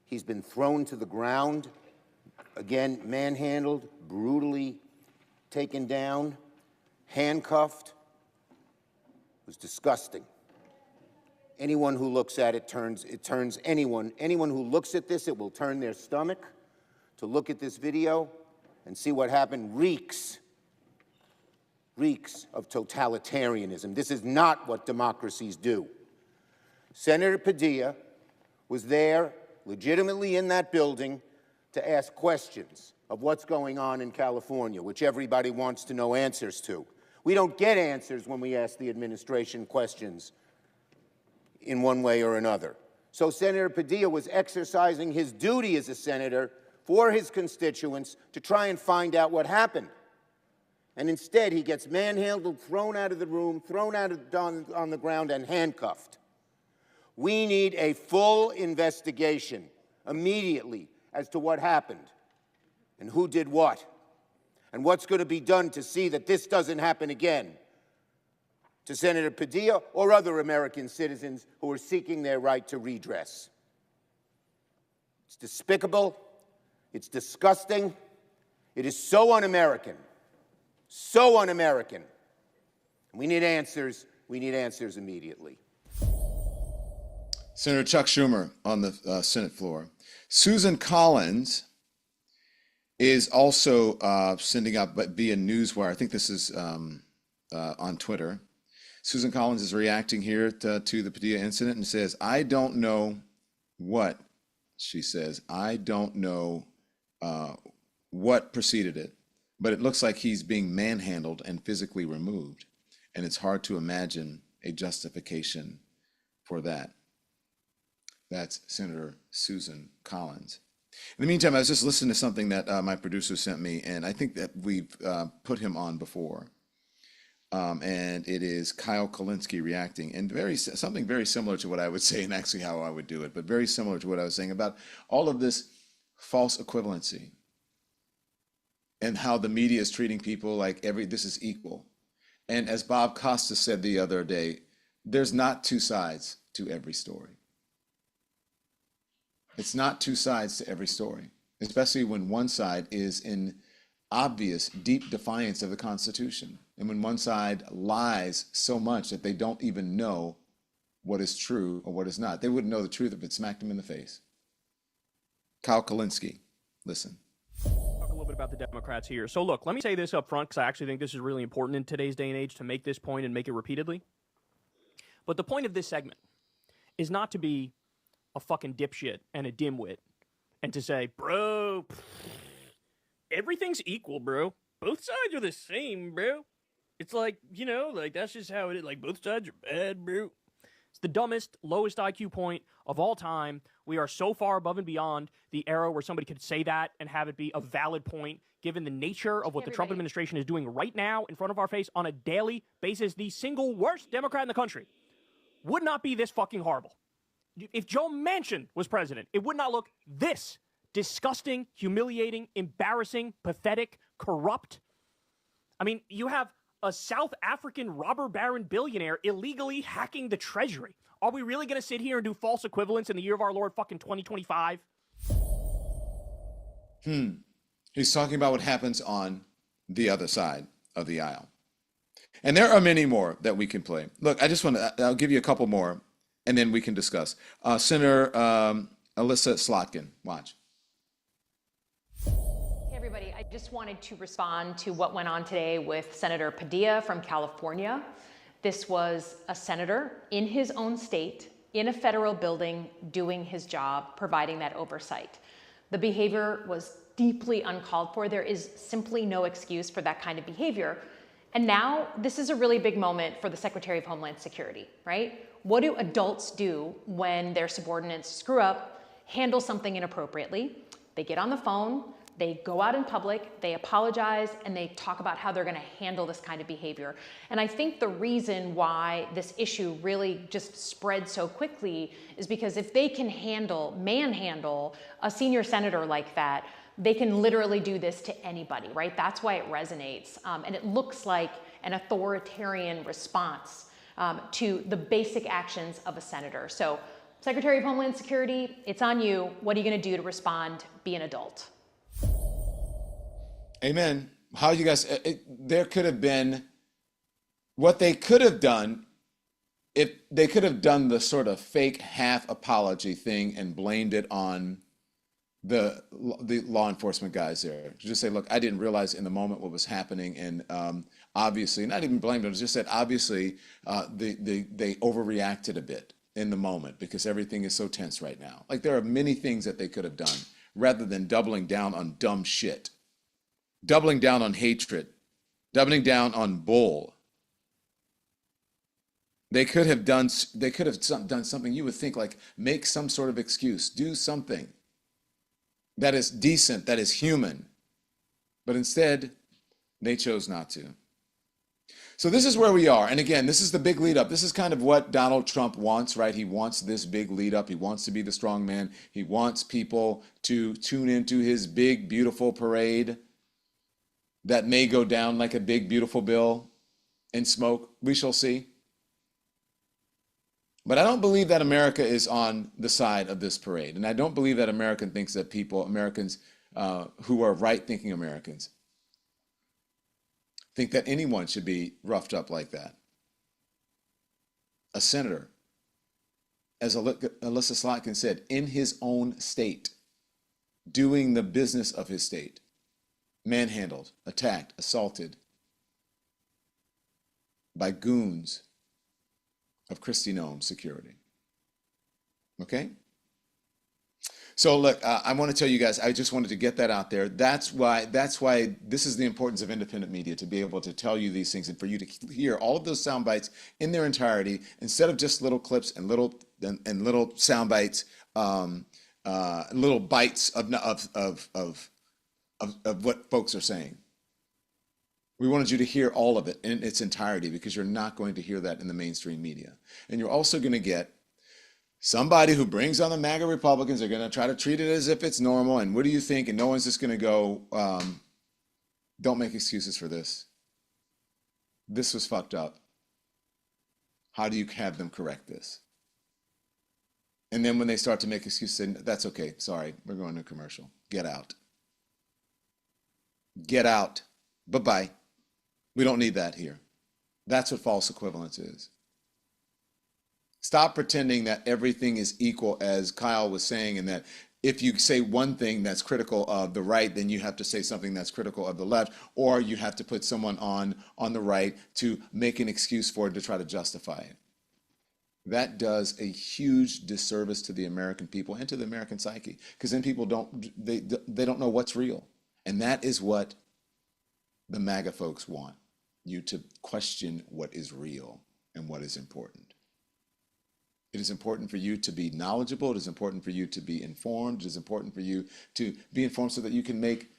He's been thrown to the ground. Again, manhandled, brutally taken down, handcuffed. It was disgusting. Anyone who looks at it turns anyone who looks at this, it will turn their stomach to look at this video and see what happened. Reeks of totalitarianism. This is not what democracies do. Senator Padilla was there, legitimately in that building, to ask questions of what's going on in California, which everybody wants to know answers to. We don't get answers when we ask the administration questions in one way or another. So Senator Padilla was exercising his duty as a senator for his constituents to try and find out what happened. And instead, he gets manhandled, thrown out of the room, thrown out on the ground, and handcuffed. We need a full investigation immediately as to what happened and who did what and what's going to be done to see that this doesn't happen again to Senator Padilla or other American citizens who are seeking their right to redress. It's despicable. It's disgusting. It is so un-American. So un-American. We need answers. We need answers immediately. Senator Chuck Schumer on the Senate floor. Susan Collins is also sending out via Newswire. I think this is on Twitter. Susan Collins is reacting here to the Padilla incident and says, I don't know what, she says, I don't know what preceded it, but it looks like he's being manhandled and physically removed. And it's hard to imagine a justification for that. That's Senator Susan Collins. In the meantime, I was just listening to something that my producer sent me, and I think that we've put him on before. And it is Kyle Kulinski reacting, and something very similar to what I would say, and actually how I would do it, but very similar to what I was saying about all of this false equivalency and how the media is treating people like this is equal. And as Bob Costas said the other day, there's not two sides to every story. It's not two sides to every story, especially when one side is in obvious, deep defiance of the Constitution, and when one side lies so much that they don't even know what is true or what is not. They wouldn't know the truth if it smacked them in the face. Kyle Kalinske, listen. Talk a little bit about the Democrats here. So look, let me say this up front because I actually think this is really important in today's day and age to make this point and make it repeatedly. But the point of this segment is not to be a fucking dipshit and a dimwit and to say, bro, everything's equal, bro. Both sides are the same, bro. It's like, you know, like that's just how it is. Like both sides are bad, bro. It's the dumbest, lowest IQ point of all time. We are so far above and beyond the era where somebody could say that and have it be a valid point, given the nature of what the Trump administration is doing right now in front of our face on a daily basis. The single worst Democrat in the country would not be this fucking horrible. If Joe Manchin was president, it would not look this disgusting, humiliating, embarrassing, pathetic, corrupt. I mean, you have a South African robber baron billionaire illegally hacking the treasury. Are we really going to sit here and do false equivalence in the year of our Lord fucking 2025? He's talking about what happens on the other side of the aisle. And there are many more that we can play. Look, I just want to, I'll give you a couple more and then we can discuss. Senator Alyssa Slotkin, watch. Hey everybody, I just wanted to respond to what went on today with Senator Padilla from California. This was a senator in his own state, in a federal building, doing his job, providing that oversight. The behavior was deeply uncalled for. There is simply no excuse for that kind of behavior. And now this is a really big moment for the Secretary of Homeland Security, right? What do adults do when their subordinates screw up, handle something inappropriately? They get on the phone, they go out in public, they apologize, and they talk about how they're going to handle this kind of behavior. And I think the reason why this issue really just spread so quickly is because if they can manhandle a senior senator like that, they can literally do this to anybody, right? That's why it resonates. And it looks like an authoritarian response to the basic actions of a senator. So, Secretary of Homeland Security, it's on you. What are you going to do to respond? Be an adult. Amen. How you guys, there could have been, what they could have done, if they could have done the sort of fake half apology thing and blamed it on the law enforcement guys there. Just say, look, I didn't realize in the moment what was happening, and obviously, not even blamed them, just said obviously they overreacted a bit in the moment because everything is so tense right now. Like there are many things that they could have done rather than doubling down on dumb shit, doubling down on hatred, doubling down on bull. They could have done something you would think like make some sort of excuse, do something that is decent, that is human. But instead, they chose not to. So this is where we are. And again, this is the big lead up. This is kind of what Donald Trump wants, right? He wants this big lead up. He wants to be the strong man. He wants people to tune into his big, beautiful parade that may go down like a big, beautiful bill in smoke. We shall see. But I don't believe that America is on the side of this parade. And I don't believe that American thinks that Americans who are right-thinking Americans, think that anyone should be roughed up like that. A senator, as Alyssa Slotkin said, in his own state, doing the business of his state, manhandled, attacked, assaulted by goons of Kristi Noem security. Okay? So look, I want to tell you guys, I just wanted to get that out there. That's why this is the importance of independent media, to be able to tell you these things and for you to hear all of those sound bites in their entirety instead of just little clips and little sound bites, little bites of what folks are saying. We wanted you to hear all of it in its entirety because you're not going to hear that in the mainstream media. And you're also going to get somebody who brings on the MAGA Republicans. They're going to try to treat it as if it's normal. And what do you think? And no one's just going to go, don't make excuses for this. This was fucked up. How do you have them correct this? And then when they start to make excuses, say, that's okay, sorry, we're going to commercial. Get out. Get out. Bye-bye. We don't need that here. That's what false equivalence is. Stop pretending that everything is equal, as Kyle was saying, and that if you say one thing that's critical of the right, then you have to say something that's critical of the left, or you have to put someone on the right to make an excuse for it to try to justify it. That does a huge disservice to the American people and to the American psyche, because then people they don't know what's real. And that is what the MAGA folks want, you to question what is real and what is important. It is important for you to be knowledgeable. It is important for you to be informed. It is important for you to be informed so that you can make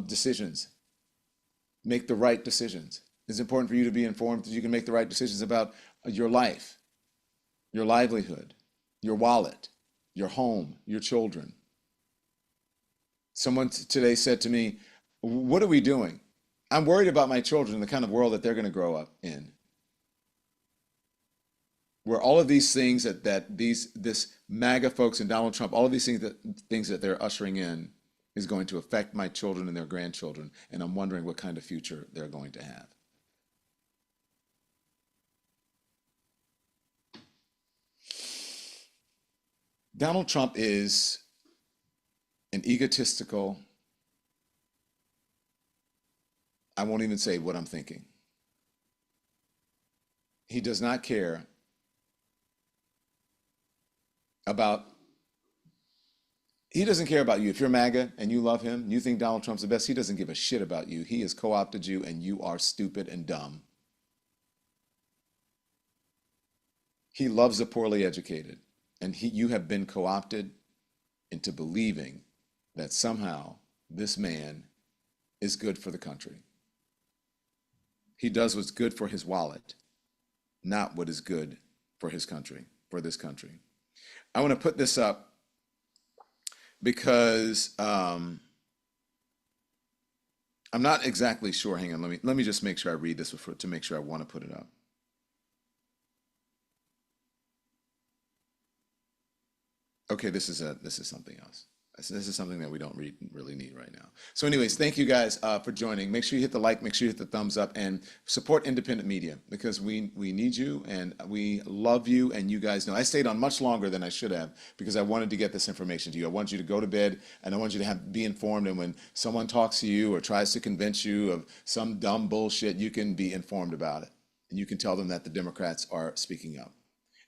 decisions, make the right decisions. It's important for you to be informed so you can make the right decisions about your life, your livelihood, your wallet, your home, your children. Someone today said to me, what are we doing? I'm worried about my children and the kind of world that they're going to grow up in, where all of these things this MAGA folks and Donald Trump, all of these things that they're ushering in is going to affect my children and their grandchildren, and I'm wondering what kind of future they're going to have. Donald Trump is an egotistical, I won't even say what I'm thinking. He does not care about, he doesn't care about you. If you're MAGA and you love him, you think Donald Trump's the best, he doesn't give a shit about you. He has co-opted you and you are stupid and dumb. He loves the poorly educated, and you have been co-opted into believing that somehow this man is good for the country. He does what's good for his wallet, not what is good for his country, for this country. I want to put this up because I'm not exactly sure. Hang on, let me just make sure I read this to make sure I want to put it up. Okay, this is something else. This is something that we don't really need right now. So anyways, thank you guys for joining. Make sure you hit the like, make sure you hit the thumbs up, and support independent media, because we need you and we love you, and you guys know. I stayed on much longer than I should have because I wanted to get this information to you. I want you to go to bed, and I want you to be informed, and when someone talks to you or tries to convince you of some dumb bullshit, you can be informed about it. And you can tell them that the Democrats are speaking up.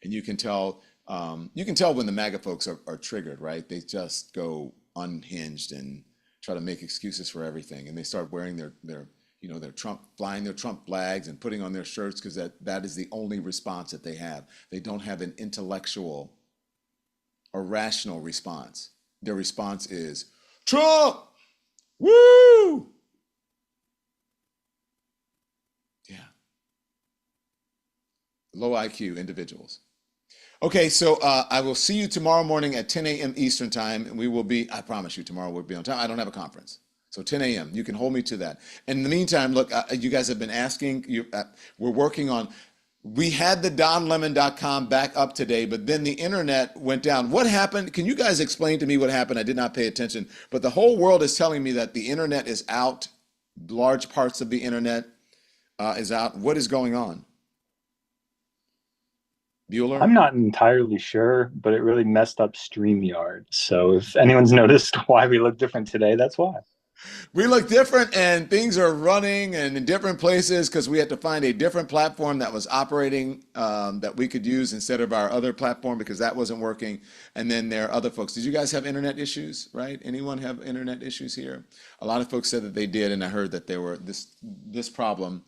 And you can tell when the MAGA folks are triggered, right? They just go unhinged and try to make excuses for everything, and they start wearing their Trump, flying their Trump flags and putting on their shirts because that is the only response that they have. They don't have an intellectual or rational response. Their response is Trump, woo! Yeah, low IQ individuals. Okay, so I will see you tomorrow morning at 10 a.m. Eastern time, and we will be, I promise you, tomorrow we'll be on time. I don't have a conference. So 10 a.m., you can hold me to that. And in the meantime, look, you guys have been asking, we're working on, we had the donlemon.com back up today, but then the internet went down. What happened? Can you guys explain to me what happened? I did not pay attention, but the whole world is telling me that the internet is out. Large parts of the internet is out. What is going on? Bueller? I'm not entirely sure, but it really messed up StreamYard. So if anyone's noticed why we look different today, that's why. We look different, and things are running and in different places because we had to find a different platform that was operating that we could use instead of our other platform because that wasn't working. And then there are other folks. Did you guys have internet issues, right? Anyone have internet issues here? A lot of folks said that they did, and I heard that there were this problem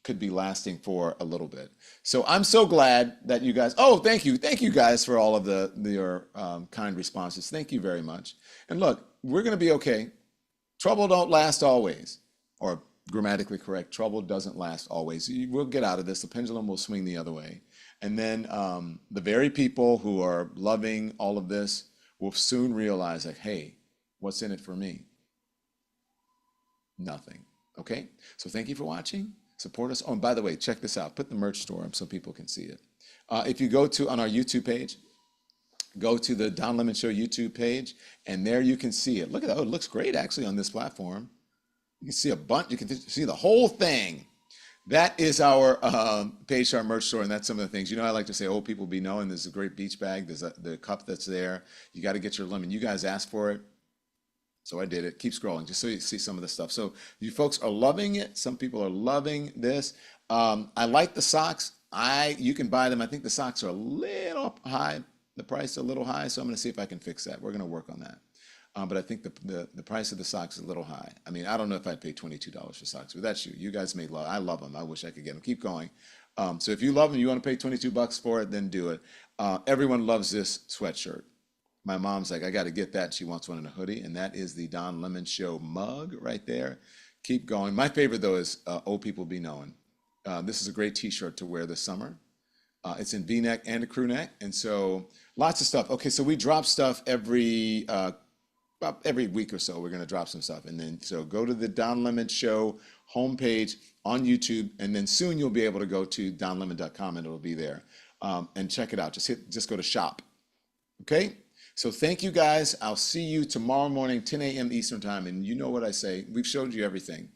could be lasting for a little bit. So I'm so glad that you guys, thank you guys for all of your kind responses. Thank you very much. And look, we're gonna be okay. Trouble don't last always, or grammatically correct, trouble doesn't last always. We'll get out of this, the pendulum will swing the other way. And then the very people who are loving all of this will soon realize like, hey, what's in it for me? Nothing, okay? So thank you for watching. Support us. Oh, and by the way, check this out. Put the merch store up so people can see it. If you go on our YouTube page, go to the Don Lemon Show YouTube page, and there you can see it. Look at that. Oh, it looks great actually on this platform. You can see a bunch. You can see the whole thing. That is our page to our merch store, and that's some of the things. You know, I like to say, old people be knowing. There's a great beach bag. There's the cup that's there. You got to get your lemon. You guys asked for it, so I did it. Keep scrolling just so you see some of the stuff. So you folks are loving it. Some people are loving this. I like the socks. You can buy them. I think the socks are a little high. The price is a little high, so I'm going to see if I can fix that. We're going to work on that. But I think the price of the socks is a little high. I mean, I don't know if I'd pay $22 for socks, but that's you. You guys may love. I love them. I wish I could get them. Keep going. So if you love them, you want to pay $22 for it, then do it. Everyone loves this sweatshirt. My mom's like, I got to get that. She wants one in a hoodie, and that is the Don Lemon Show mug right there. Keep going. My favorite though is Old People Be Knowing. This is a great T-shirt to wear this summer. It's in V-neck and a crew neck, and so lots of stuff. Okay, so we drop stuff every week or so. We're going to drop some stuff, and then so go to the Don Lemon Show homepage on YouTube, and then soon you'll be able to go to donlemon.com, and it'll be there, and check it out. Just go to shop. Okay. So thank you guys. I'll see you tomorrow morning, 10 a.m. Eastern time, and you know what I say. We've showed you everything.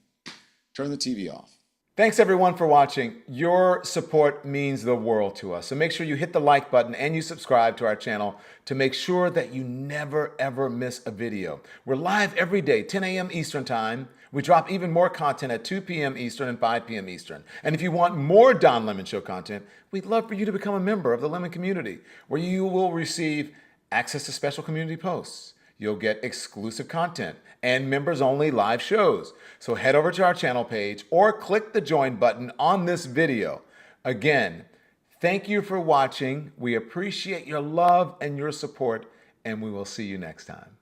Turn the TV off. Thanks everyone for watching. Your support means the world to us. So make sure you hit the like button and you subscribe to our channel to make sure that you never ever miss a video. We're live every day, 10 a.m. Eastern time. We drop even more content at 2 p.m. Eastern and 5 p.m. Eastern. And if you want more Don Lemon Show content, we'd love for you to become a member of the Lemon community, where you will receive access to special community posts. You'll get exclusive content and members-only live shows. So head over to our channel page or click the join button on this video. Again, thank you for watching. We appreciate your love and your support, and we will see you next time.